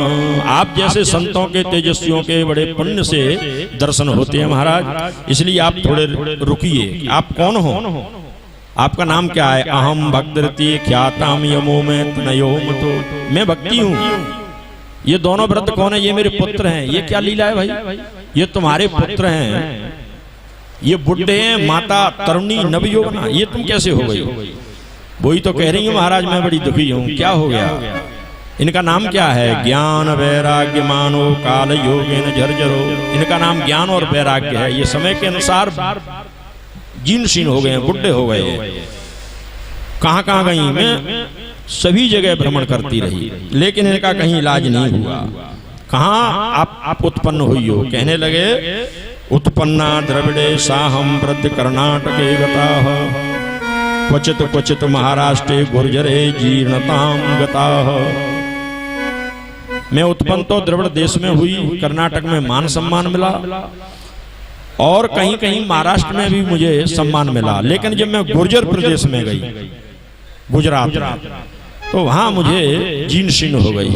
आप जैसे संतों के, तेजस्वियों के बड़े पुण्य से दर्शन होते हैं महाराज, इसलिए आप थोड़े रुकिए। आप कौन हो? आपका नाम क्या है? अहम भक्तरती ख्याताम यमो में तनयोम। तो मैं भक्ति हूँ। ये दोनों व्रत कौन है? ये मेरे पुत्र हैं। ये क्या लीला है भाई? ये तुम्हारे पुत्र हैं, ये बुढ़े हैं, माता तरुणी नवयौवना, ये तुम कैसे हो गई? वही तो कह रही हूँ महाराज मैं बड़ी दुखी हूँ। क्या हो गया? इनका नाम क्या है? ज्ञान वैराग्य मानो काल योगेन झरझरो। इनका नाम ज्ञान और वैराग्य है। ये समय के अनुसार जीर्ण हो गए हैं, बुढ़े हो गए हैं। कहां कहां गई? मैं सभी जगह भ्रमण करती रही, लेकिन इनका कहीं इलाज नहीं हुआ। कहां आप उत्पन्न हुई हो? कहने लगे उत्पन्ना द्रविड़े साहम वृद्ध कर्नाटके गताः क्वचित क्वचित महाराष्ट्रे गुर्जरे जीर्णताम गताः। मैं उत्पन्न तो द्रविड़ देश में हुई, कर्नाटक में मान सम्मान मिला, और कहीं कहीं महाराष्ट्र में भी मुझे सम्मान मिला। लेकिन जब मैं गुर्जर प्रदेश में गई, गुजरात, तो वहां मुझे जीर्ण शीर्ण हो गई।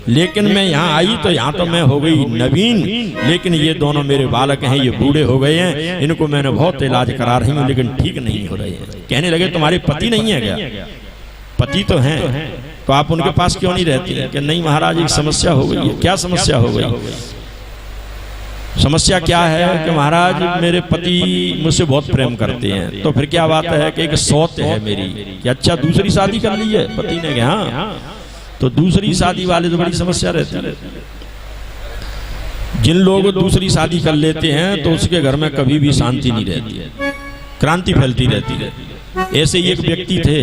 लेकिन मैं यहाँ आई तो यहाँ तो मैं हो गई नवीन। लेकिन ये दोनों मेरे बालक हैं, ये बूढ़े हो गए हैं, इनको मैंने बहुत इलाज करा रही हूँ, लेकिन ठीक नहीं हो रहे हैं। कहने लगे तुम्हारे पति नहीं है क्या? पति तो हैं, तो आप उनके पास क्यों नहीं रहती हैं? कि नहीं महाराज एक समस्या हो गई है। क्या समस्या हो गई? समस्या क्या है? कि महाराज मेरे पति मुझसे बहुत प्रेम करते हैं। तो फिर क्या बात है? कि एक सौत है मेरी। कि अच्छा दूसरी शादी कर ली है? पति ने कहा। हाँ, तो दूसरी शादी वाले तो बड़ी समस्या रहती है। जिन लोग दूसरी शादी कर लेते हैं तो उसके घर में कभी भी शांति नहीं रहती है, क्रांति फैलती रहती है। ऐसे ही एक व्यक्ति थे,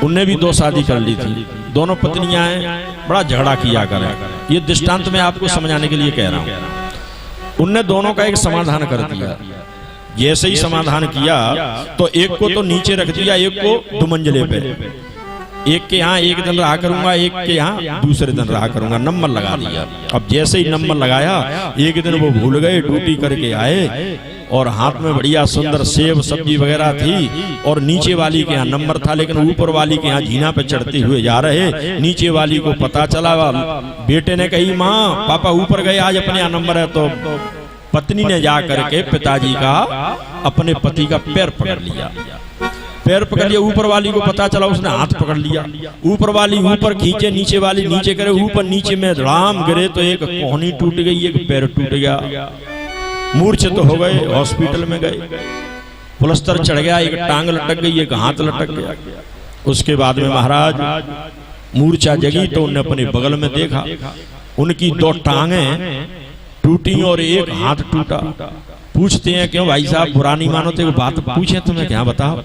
उनने भी 2 शादी कर ली थी, दोनों पत्नियां हैं, बड़ा झगड़ा किया करें। ये दृष्टांत मैं आपको समझाने के लिए कह रहा हूं। उनने दोनों का एक समाधान कर दिया। जैसे ही समाधान किया तो एक को तो नीचे रख दिया, एक को 2 मंजिले पे। एक के यहाँ एक दिन रहा करूंगा, एक के यहाँ दूसरे दिन रहा करूंगा, नंबर लगा दिया। अब जैसे ही नंबर लगाया, एक दिन वो भूल गए, ड्यूटी करके आए और हाथ में बढ़िया सुंदर सेब सब्जी वगैरह थी, और नीचे वाली के यहाँ नंबर था, लेकिन ऊपर वाली के यहाँ जीना पे चढ़ते हुए जा रहे। नीचे वाली को पता चला, बेटे ने कही, माँ पापा ऊपर गए, आज अपने यहाँ नंबर है। तो पत्नी ने जा करके पिताजी का, अपने पति का पैर पकड़ लिया। पैर पकड़ लिया, ऊपर वाली को पता चला, उसने हाथ पकड़ लिया। ऊपर वाली ऊपर खींचे, नीचे वाली नीचे करे, ऊपर नीचे में राम गिरे तो एक कोहनी टूट गई, एक पैर टूट गया, मूर्छित हो गए, हॉस्पिटल में गए, प्लास्टर चढ़ गया, एक टांग लटक गई, एक हाथ लटक गया। उसके बाद में महाराज मूर्छा जगी तो उन्हें अपने बगल में देखा, उनकी 2 टांगें टूटी और एक हाथ टूटा। पूछते हैं, क्यों भाई साहब बुरा नहीं मानो, तो बात पूछे तुम्हें, क्या बताओ,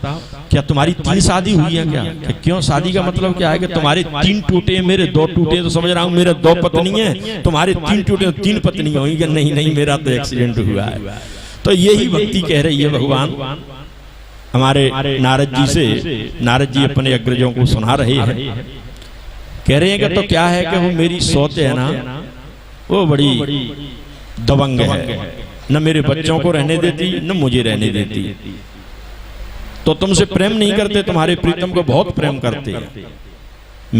क्या तुम्हारी 3 शादी हुई है क्या? क्यों शादी का मतलब क्या है कि तुम्हारे 3 टूटे, मेरे 2 टूटे, तो समझ रहा हूँ मेरे 2 पत्नी है, तुम्हारे 3 टूटे, 3 पत्नी हुई। नहीं नहीं, मेरा तो एक्सीडेंट हुआ है। तो यही भक्ति कह रही है भगवान हमारे नारद जी से। नारद जी अपने अग्रजों को सुना रहे हैं, कह रहे हैं कि तो क्या है कि वो मेरी सौत है ना, वो बड़ी दबंग है, न मेरे बच्चों को रहने देती, न मुझे रहने देती। तो तुमसे प्रेम नहीं करते, तुम्हारे प्रीतम को बहुत प्रेम करते हैं।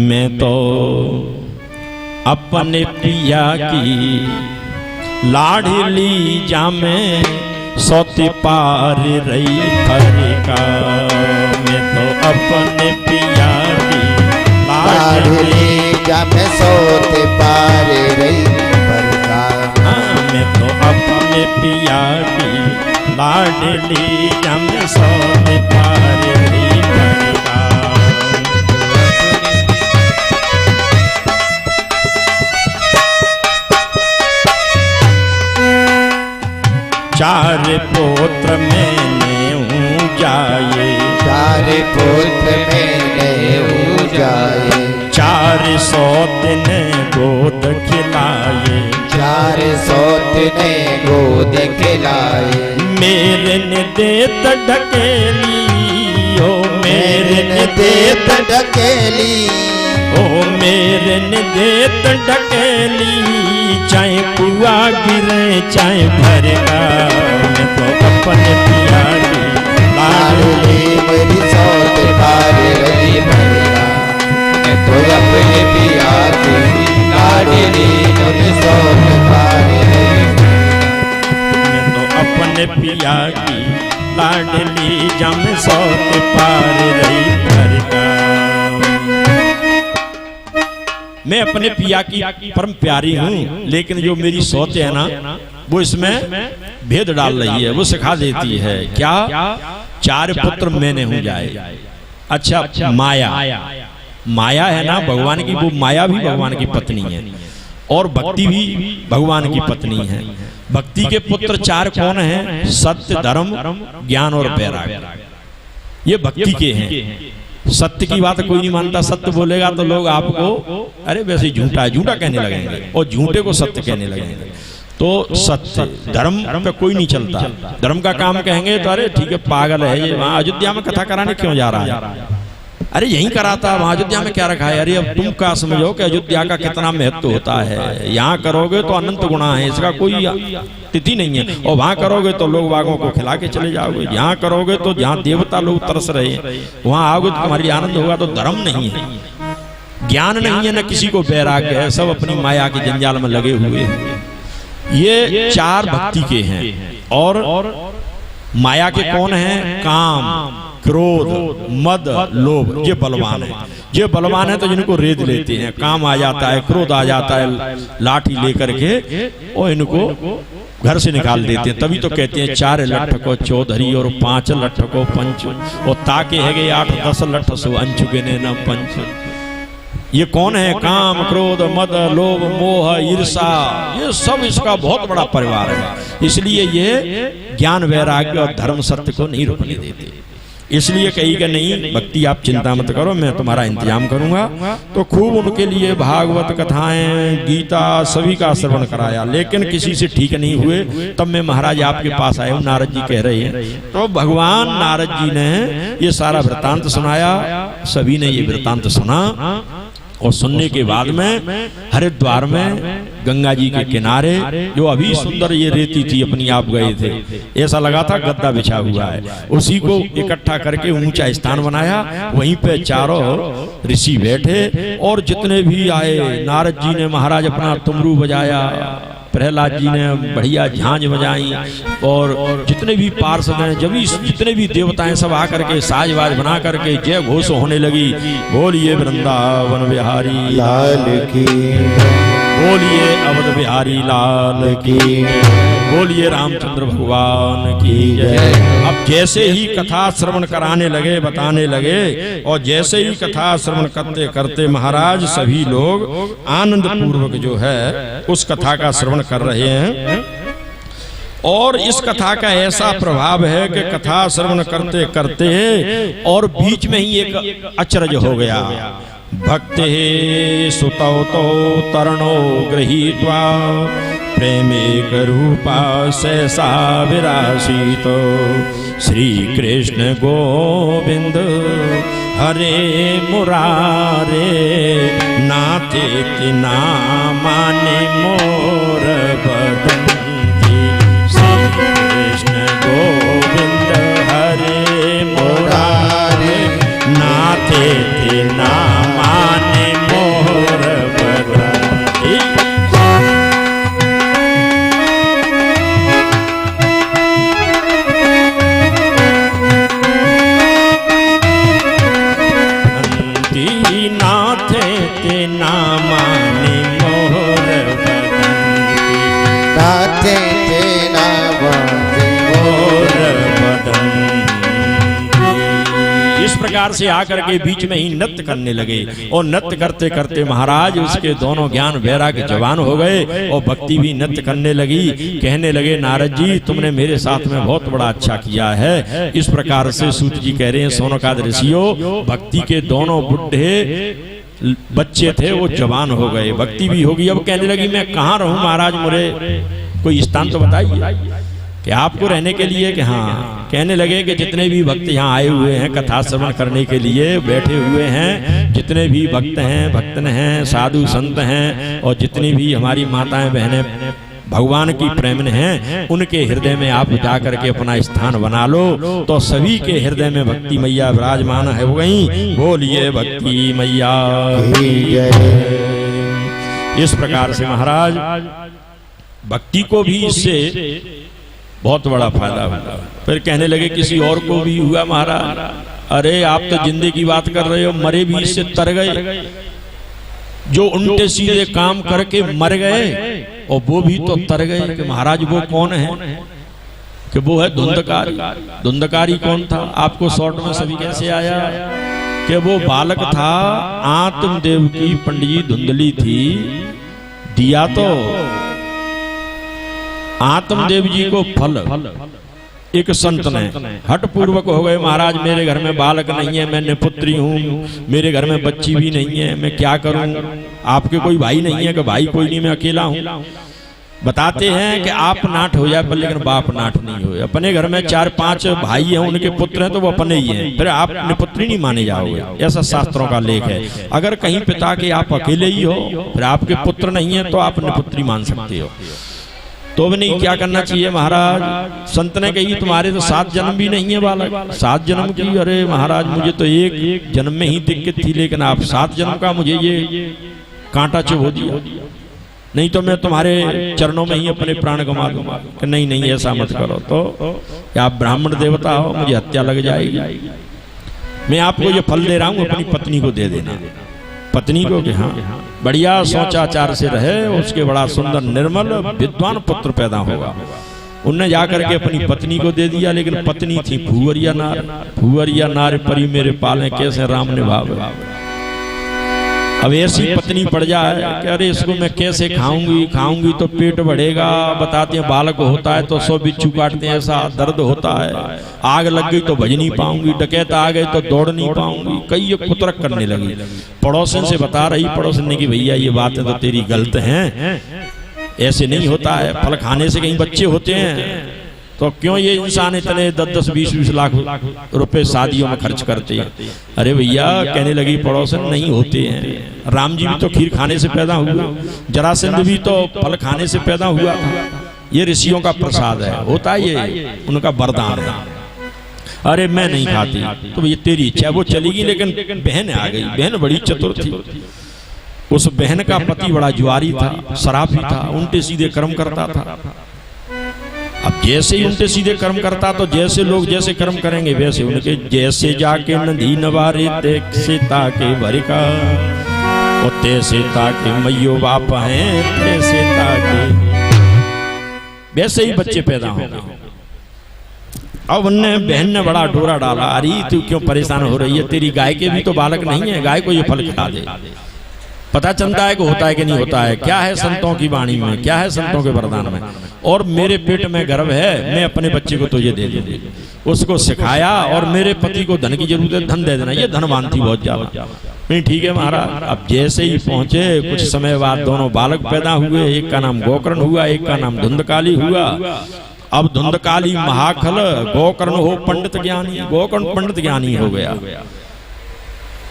मैं तो अपने पिया की लाडली जामे सौते पार रही भर का। मैं तो अपने पिया की लाडली जामे सौते पार रही भर का। मैं तो अपने पिया की लाडली जामे सौते पार रही भर का। चार पुत्र मैंने हूँ जाए, 4 पुत्र मैंने हूँ जाए, 400 दिन गोद खिलाए, 400 ने गोद खिलाए। मेरे ने देत ढकेली, ओ मेरे ने देत ढकेली, ओ मेरे ने देत ढकेली। चाहे कुआ गिरे चाहे भर का। मैं तो अपने पिया की लाडली मेरी सौत पार रही भर का। मैं तो अपने पिया की लाडली मेरी सौत पार रही। मैं तो अपने पिया की लाडली जम सौत पार रही भर का। मैं अपने पिया की परम प्यारी हूँ, लेकिन जो मेरी सौत है ना, वो इसमें भेद डाल रही है, वो सिखा देती है। क्या? 4 पुत्र मैंने हूँ जाए। अच्छा, माया है ना भगवान की, वो माया भी भगवान की पत्नी है और भक्ति भी भगवान की पत्नी है। भक्ति के पुत्र 4 कौन हैं? सत्य, धर्म, ज्ञान और वैराग्य। ये भक्ति के हैं। सत्य की बात कोई नहीं मानता, सत्य बोलेगा तो लोग आपको अरे वैसे झूठा है, झूठा कहने लगेंगे, और झूठे को सत्य कहने लगेंगे। तो सत्य, धर्म पे कोई नहीं चलता। धर्म का काम कहेंगे तो अरे ठीक है, पागल है ये, वहां अयोध्या में कथा कराने क्यों जा रहा है? अरे यहीं कराता, वहां अयोध्या में क्या रखा है? अरे अब तुम क्या समझो कि अयोध्या का कितना महत्व होता है। यहाँ करोगे तो अनंत गुणा है, इसका कोई तिथि नहीं है, और वहां करोगे तो लोग बागों को खिला के चले जाओगे। यहाँ करोगे तो जहाँ देवता लोग तरस रहे, वहां आओगे तो तुम्हारी आनंद होगा। तो धर्म नहीं है, ज्ञान नहीं है, न किसी को वैराग्य है, सब अपनी माया के जंजाल में लगे हुए हैं। ये 4 भक्ति के हैं। और माया के कौन है? काम, क्रोध, मद, लोभ। ये बलवान है। ये बलवान है तो जिनको रेद लेते हैं, काम आ जाता है, क्रोध आ जाता है, लाठी लेकर के और इनको घर से निकाल देते हैं। तभी तो कहते हैं 4 लठ को चौधरी और 5 लठ को पंच, और ताके है 8-10 लठ सो अंचुगे ने न पंच। ये कौन है? काम, क्रोध, मद, लोभ, मोह, ईर्षा, ये सब इसका बहुत बड़ा परिवार है। इसलिए ये ज्ञान, वैराग्य और धर्म सत्य को नहीं रुकने देते। इसलिए कही कि नहीं भक्ति आप चिंता मत करो, मैं तुम्हारा इंतजाम करूंगा। तो खूब उनके लिए भागवत कथाएं, गीता सभी का श्रवण कराया, लेकिन किसी से ठीक नहीं हुए। तब मैं महाराज आपके पास आया हूँ, नारद जी कह रहे हैं। तो भगवान नारद जी ने ये सारा वृतांत सुनाया। सभी ने ये वृतांत सुना और सुनने के बाद में हरिद्वार में गंगा जी के किनारे, जो अभी सुंदर ये रेती थी, अपनी आप गए थे, ऐसा लगा था गद्दा बिछा हुआ है, उसी को इकट्ठा करके ऊंचा स्थान बनाया। वहीं पे चारों ऋषि बैठे और जितने भी आए, नारद जी ने महाराज अपना तुमरू बजाया, प्रहलाद जी ने बढ़िया झांझ बजाई, और जितने भी पार्षद हैं, जब जितने भी देवताएं सब आकर के साजबाज बना करके जय घोष होने लगी। बोलिए वृंदावन बिहारी लाल की, बोलिए अवध बिहारी लाल की, बोलिए रामचंद्र भगवान की जय। अब जैसे ही कथा श्रवण कराने लगे, बताने लगे, और जैसे ही कथा श्रवण करते करते महाराज सभी लोग आनंद पूर्वक जो है उस कथा का श्रवण कर रहे हैं। और इस कथा का ऐसा प्रभाव है कि कथा श्रवण करते करते और बीच में ही एक अचरज हो गया। भक्ते सुतौ तो तरणो गृहीत्वा प्रेमेक रूपा सहसा विरासितो श्री कृष्ण गोविंद हरे मुरारे नाथेति नामानि मोर बदन्ति। श्री कृष्ण गोविंद हरे मुरारे नाथेति नामानि मोर बदन्ति। इस प्रकार से आकर के बीच में ही नृत्य करने लगे, और नृत्य करते करते महाराज उसके दोनों ज्ञान वैराग्य जवान हो गए, और भक्ति भी नृत्य करने लगी। कहने लगे नारद जी तुमने मेरे साथ में बहुत बड़ा अच्छा किया है। इस प्रकार से सूत जी कह रहे हैं, सोनकाद ऋषियों, भक्ति के दोनों बुढ़े बच्चे थे वो जवान हो गए, भक्ति भी होगी। अब कहने लगी मैं कहाँ रहूं महाराज, मुझे कोई स्थान तो बताइए कि आपको रहने के लिए। कि हाँ, कहने लगे कि जितने भी भक्त यहाँ आए हुए हैं कथा श्रवण करने के लिए बैठे हुए हैं, जितने भी भक्त हैं, भक्तन हैं, साधु संत हैं, और जितनी भी हमारी माताएं बहनें भगवान की प्रेमन हैं, उनके हृदय में आप जा करके अपना स्थान बना लो। तो सभी के हृदय में भक्ति मैया विराजमान है हो गई। बोलिए भक्ति मैया की जय। इस प्रकार से महाराज भक्ति को भी इससे बहुत बड़ा फायदा हुआ। फिर कहने लगे किसी और को भी हुआ महाराज? अरे आप तो जिंदगी की बात कर रहे हो, मरे भी इससे तर गए। जो उल्टे सीधे काम करके मर गए और वो भी तो तर गए। कि महाराज वो कौन है? कि वो है धुंधकारी। धुंधकारी कौन था? आपको शॉर्ट में सभी कैसे आया कि वो बालक था, आत्मदेव की पंडित धुंधली थी, दिया तो आत्मदेव जी को फल एक संत ने हट पूर्वक हो गए। महाराज मेरे घर में बालक नहीं है, मैं निपुत्री हूँ, मेरे घर में बच्ची भी नहीं है, मैं क्या करूँ? आपके कोई भाई नहीं है? कि भाई कोई नहीं, मैं अकेला हूँ। बताते हैं कि आप नाट हो जाए पर लेकिन बाप नाट नहीं हो। अपने घर में 4-5 भाई हैं, उनके पुत्र हैं तो वो अपने ही हैं, फिर आप निपुत्री नहीं माने जाओगे, ऐसा शास्त्रों का लेख है। अगर कहीं पिता के आप अकेले ही हो, फिर आपके पुत्र नहीं है तो आप निपुत्री मान सकते हो। तो भी नहीं, क्या करना चाहिए महाराज? संत ने कही तुम्हारे तो 7 जन्म भी नहीं है बालक। 7 जन्म की? अरे महाराज मुझे तो एक जन्म में ही दिक्कत थी, लेकिन आप 7 जन्म का मुझे ये कांटा चुभो दिया, नहीं तो मैं तुम्हारे चरणों में ही अपने प्राण गंवा दूंगा। कि नहीं नहीं ऐसा मत करो, तो आप ब्राह्मण देवता हो, मुझे हत्या लग जाएगी। मैं आपको ये फल दे रहा हूँ, अपनी पत्नी को दे देना। पत्नी को कि हाँ बढ़िया सोचाचार से रहे, उसके बड़ा सुंदर निर्मल विद्वान पुत्र पैदा होगा। उनने जाकर के अपनी पत्नी को दे दिया, लेकिन पत्नी थी भूवरिया नार। भूवरिया नार परी मेरे पाले कैसे राम निभावे। अब ऐसी पत्नी पड़ जाए कि अरे इसको मैं कैसे खाऊंगी तो पेट बढ़ेगा। बताते हैं बालक होता है तो 100 बिच्छू काटते हैं, ऐसा दर्द होता है। आग लग गई तो भज नहीं पाऊंगी, डकैत आ गए तो दौड़ नहीं पाऊंगी, कई कुतरक करने लगी। पड़ोसन से बता रही पड़ोसन ने कि भैया ये बातें तो तेरी गलत हैं, ऐसे नहीं होता है। फल खाने से कहीं बच्चे होते हैं तो क्यों ये इंसान इतने 10-10, 20-20 लाख रुपए शादियों में खर्च करते हैं। अरे भैया कहने लगी पड़ोसन नहीं होते हैं। राम जी भी तो खीर खाने से पैदा हुआ, जरासंध भी तो फल खाने से पैदा हुआ था। ये ऋषियों का प्रसाद है, होता है ये उनका वरदान है। अरे मैं नहीं खाती तो ये तेरी इच्छा। वो चली गई लेकिन बहन आ गई। बहन बड़ी चतुर थी। उस बहन का पति बड़ा जुआरी था, शराबी था, उल्टे सीधे कर्म करता था। अब जैसे ही उल्टे सीधे कर्म करता तो जैसे लोग जैसे कर्म करेंगे वैसे उनके। जैसे जाके नदी नवारे तैसे ताके भरिका और तैसे ताके मैयो बाप हैं, तैसे ताके वैसे ही बच्चे पैदा होंगे। अब उनने बहन ने बड़ा डोरा डाला, अरे तू क्यों परेशान हो रही है, तेरी गाय के भी तो बालक नहीं है, गाय को ये फल खिला दे। पता चलता है कि होता है कि नहीं होता है। क्या है संतों की वाणी में, क्या है संतों के वरदान में। और मेरे पेट में गर्भ है, मैं अपने बच्चे को तुझे दे दूंगी। उसको सिखाया और मेरे पति को धन की जरूरत है, धन दे देना। ये धनवान थी बहुत ज्यादा। नहीं ठीक है महाराज। अब जैसे ही पहुंचे कुछ समय बाद दोनों बालक पैदा हुए। एक का नाम गोकर्ण हुआ, एक का नाम धुंधकाली हुआ। अब धुंधकाली महाखल, गोकर्ण हो पंडित ज्ञानी। गोकर्ण पंडित ज्ञानी हो गया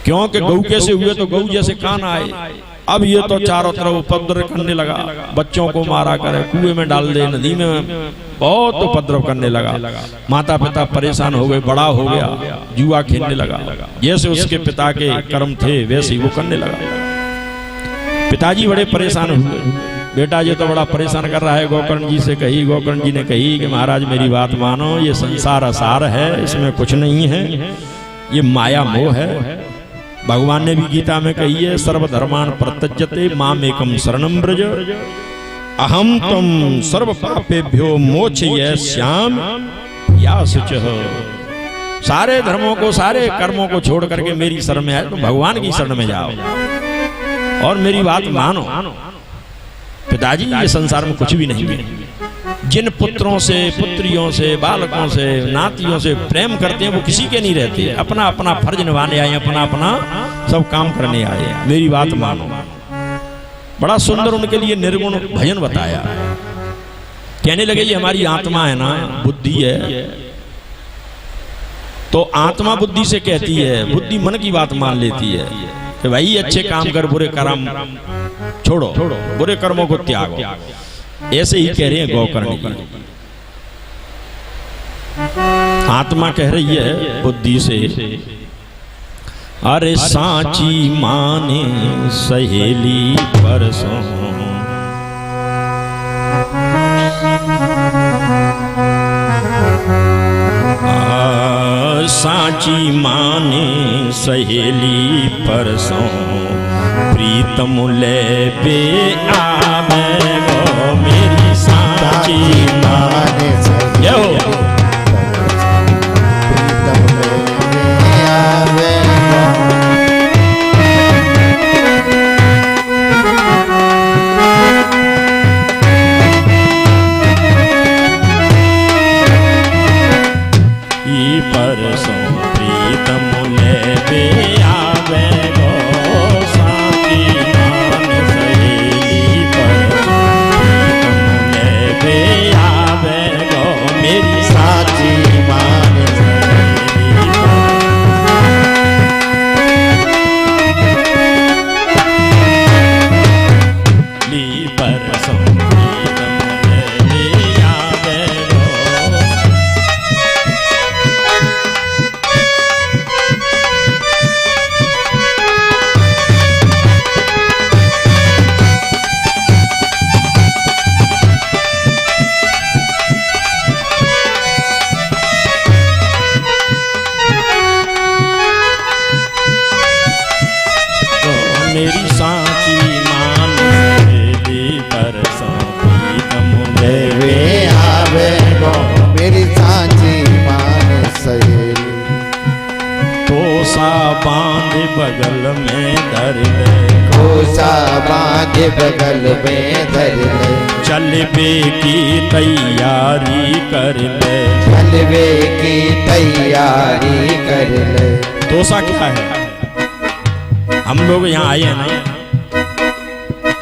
क्योंकि गऊ कैसे हुए तो गऊ जैसे कान आए। अब ये तो चारों तरफ उपद्रव करने लगा, बच्चों को मारा करे, कुएं में डाल दे, नदी में बहुत उपद्रव करने लगा। माता पिता परेशान हो गए, बड़ा हो गया, जुआ खेलने लगा। जैसे उसके पिता के कर्म थे वैसे ही वो करने लगा। पिताजी बड़े परेशान हुए, बेटा ये तो बड़ा परेशान कर रहा है। गोकर्ण जी से कही, गोकर्ण जी ने कही कि महाराज मेरी बात मानो, ये संसार असार है, इसमें कुछ नहीं है, ये माया मोह है। भगवान ने भी गीता में कही है, सर्वधर्मान प्रत्यज्यते माम एकम शरणम व्रज अहम तम सर्व पापेभ्यो मोक्षयिष्याम या शुचः। सारे धर्मों को, सारे कर्मों को छोड़ करके मेरी शरण में आए तो भगवान की शरण में जाओ और मेरी बात मानो। पिताजी ये संसार में कुछ भी नहीं है। जिन पुत्रों से, पुत्रियों से, बालकों से, नातियों से प्रेम करते हैं वो किसी के नहीं रहते। अपना अपना फर्ज निभाने आए, अपना अपना सब काम करने आए। मेरी बात मानो। बड़ा सुंदर उनके लिए निर्गुण भजन बताया। कहने लगे ये हमारी आत्मा है ना, बुद्धि है, तो आत्मा बुद्धि से कहती है, बुद्धि मन की बात मान लेती है कि भाई अच्छे काम कर, बुरे कर्म छोड़ो, बुरे कर्मों को त्यागो। ऐसे ही कह रहे हैं गोकर्ण जी। आत्मा कह रही है बुद्धि से, अरे सांची माने सहेली परसों सांची माने सहेली परसों प्रीतम ले बे आवे गो मेरी सांची माने सहेली बांधे बगल में धर ले, चलबे की तैयारी कर ले। चलवे की तैयारी कर ले। दोसा क्या है? हम लोग यहाँ आए हैं ना,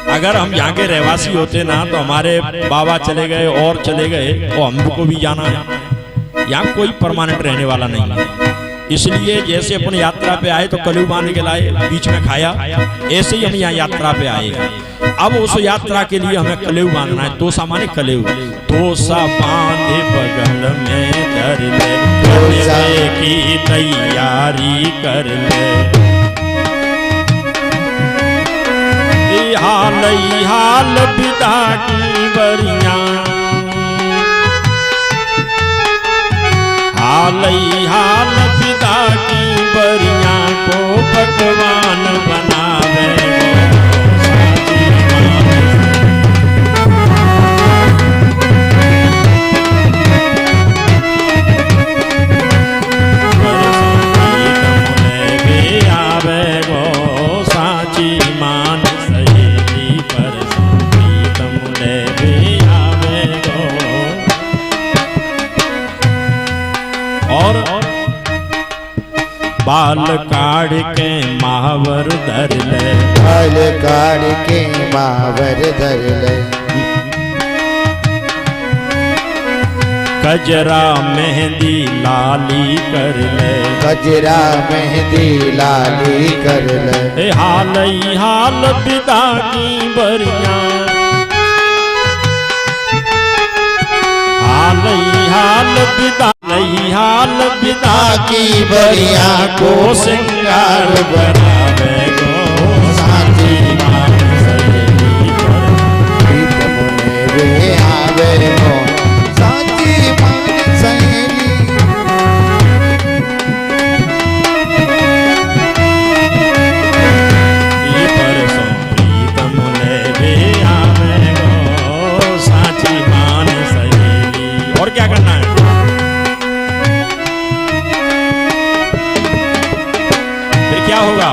अगर हम यहाँ के रहवासी होते ना तो हमारे बाबा चले गए और चले गए तो हमको भी जाना है। यहाँ कोई परमानेंट रहने वाला नहीं है। इसलिए जैसे अपन यात्रा पे आए तो कलेऊ बांध के लाए, बीच में खाया, ऐसे ही हम यहाँ यात्रा पे आए हैं। अब उस यात्रा के लिए हमें कलेऊ बांधना है। दोसा माने कलेऊ। दोसा बांधे बगल में धर ले, चलबे की तैयारी कर ले। हाल बिदा की बरिया, हाल बिदा की बरिया को भगवान बनावे। बाल काढ़ के महावर धर ले, बाल काढ़ के महावर धर ले। कजरा मेहंदी लाली कर ले, कजरा मेहंदी लाली कर ले। हाल बिदा की बरिया, हाल बिदा की बरिया को सिंगार बनावे गो। साथी मान सहेली पर प्रीत मुने वे आवे गो। साथी मान सहेली। परसों प्रीत मुने वे आवे गो। साथी मान सहेली। और क्या करना है? क्या होगा?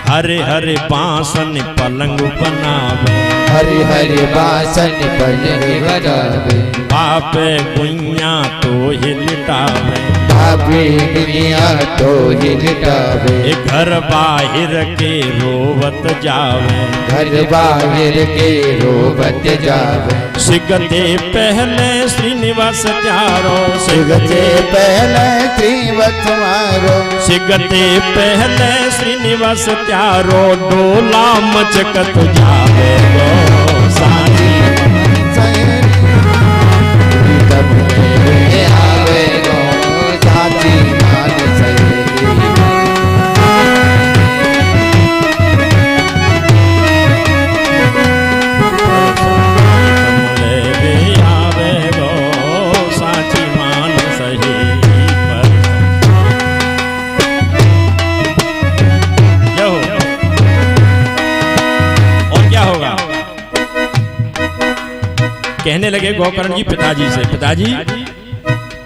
हरे हरे बासन पलंग बनावे, हरे हरे बासन पलंग बनावे। बापे गुइया तो हिलटावे, बापे गुइया तो हिलटावे। घर बाहिर के रोवत जावे, घर बाहिर के रोवत जावे। सिगते पहले श्रीनिवास त्यारो, सिगते पहले श्रीनिवास मारो। सिगते पहले श्रीनिवास त्यारो, डोला मचकत जावे गो। साथी सहेली तब में आवे गो। साथी मान सहेली। आवे गो। साथी मान सहेली पर। और क्या होगा? कहने लगे गोकर्ण जी पिताजी से, पिताजी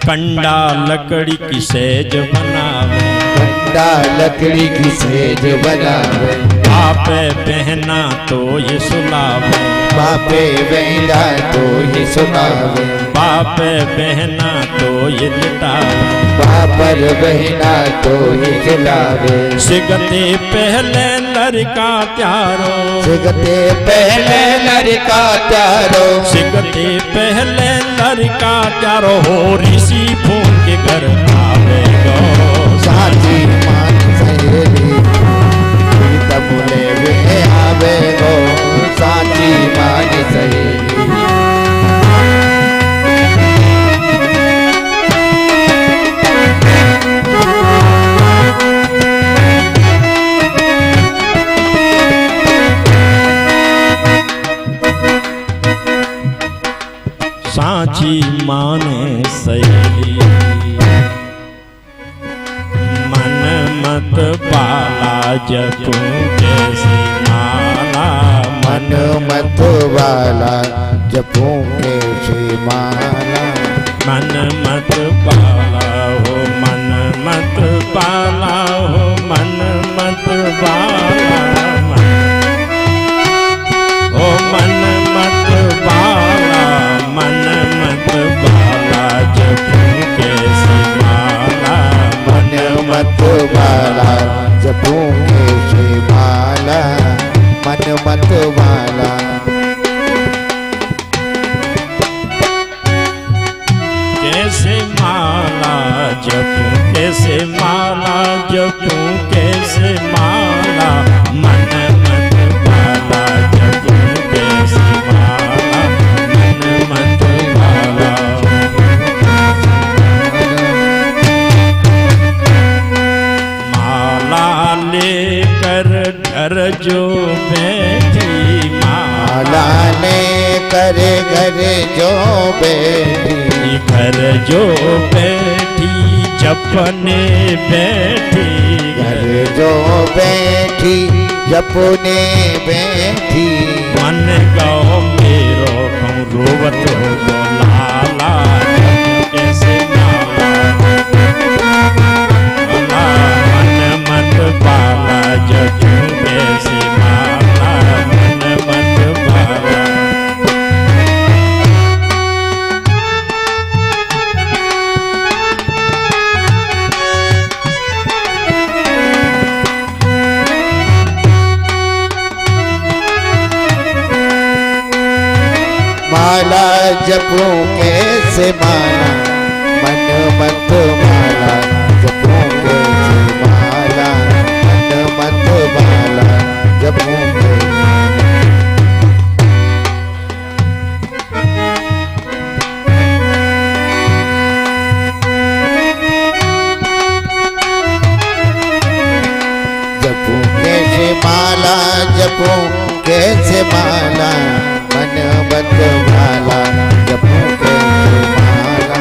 कंडा लकड़ी की सेज बनावे, कंडा लकड़ी की सेज बनावे। बापे बहना तो ये सुलावे, बापे बहना तो ये सुनावे। बापे बहना तो ये लिटावे, बापर बहना तो ये खिलावे। सिगते पहले लड़का त्यारो, सिगते पहले लड़का त्यारो। सिगते पहले लड़का त्यारो, हो ऋषि फूल के घर आवे गो। साथी मान सहेली तब मुने वे आवे गो। साथी मान सहेली। साची माने सहेली, मन मत पाला जपू कैसी माला। मन मत वाला जपू के श्री माला। मन मत पाला हो, मन मत पाला हो, मन मत पाला। मन मन मत बाला, मन मत बाला जपू कैसे माला, मन मत वाला जपू कैसे माला, मन मत वाला। कैसे माला जपू कैसे माला जपू कैसे माला, मन मत बाला जपू कैसे माला, मन मत बाला। माला लेकर घर जो बैठी माला ने करे घर जो बैठी, घर जो बैठी जपने बैठी, घर जो बैठी जपने बैठी। मन गाओ मेरो कहूँ रोवत हो लाला कैसे माला, मन मत बाला जपू कैसे माला, मन मत बाला। माला जपू कैसे माला, मन मत माला जपू कैसे माला, मन मत माला जपू कैसे। जपू कैसे माला जपू कैसे माला, मन मत माला जपू कैसे माला।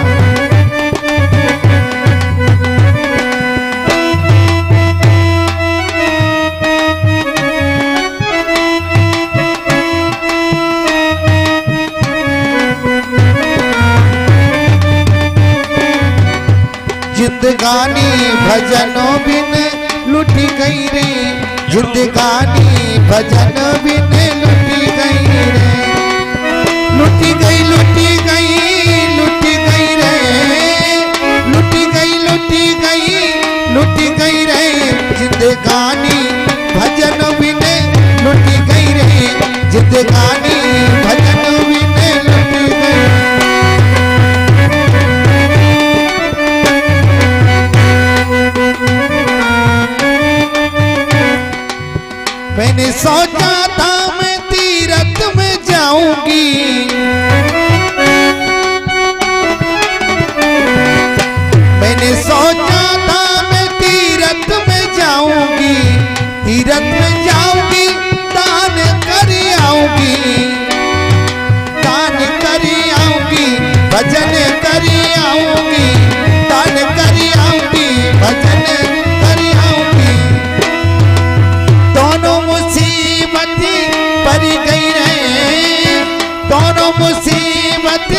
जिंदगानी भजनों बिन लुटी गई रे, जिंदगानी भजन बिन लुटी गई रे, लुटी गई लुटी गई लुटी गई रे, लुटी गई लुटी गई लुटी गई रे, जिंदगानी भजन बिन लुटी गई रे, जिंदगानी भजन बिन लुटी गई। मैंने सोचा था मैं तीरथ में जाऊंगी, मैंने सोचा था मैं तीरथ में जाऊंगी, तीरथ में जाऊंगी दान कर आऊंगी, दान कर आऊंगी भजन कर आऊंगी, दान कर आऊंगी भजन कर आऊंगी। दोनों मुसीबत पर गई रे, दोनों मुसीबत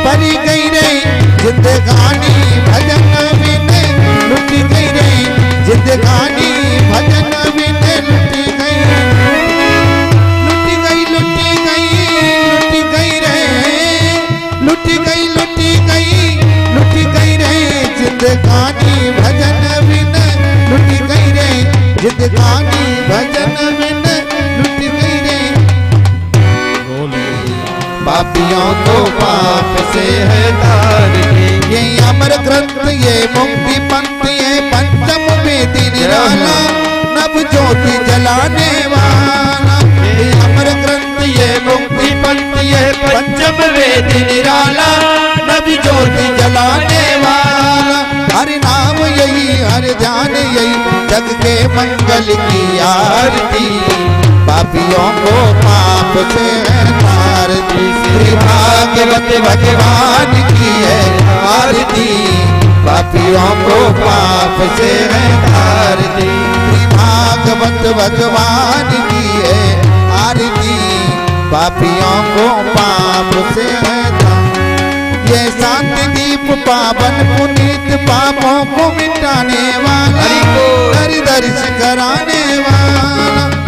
पर गई रे, जिंदगानी भजन बिन लुट गई रे, जिंदगानी भजन बिन लुट गई, लुट गई लुट गई लुट गई रे, लुट गई लुट गई लुट गई रे, जिंदगानी भजन बिन लुट गई रे, जिंदगानी भजन बिन लुट गई रे। पापियों को पाप से है तार के, ये अमर ग्रंथ ये मुक्ति पंथ ये पंचम वेद निराला, नव ज्योति जलाने वाला। ये अमर ग्रंथ ये मुक्ति पंथ ये पंचम वेद निराला, नव ज्योति जलाने वाला। हरि नाम यही हरि ध्यान यही, जग के मंगल की आरती, पापियों को पाप से है तारती। श्री भागवत भगवान की है आरती, पापियों को पाप से है तारती। श्री भागवत भगवान की है आरती, पापियों को पाप से है तारती। ये शांति दीप पावन पुनीत, पापों को मिटाने वाला, हरि दर्श कराने वाला।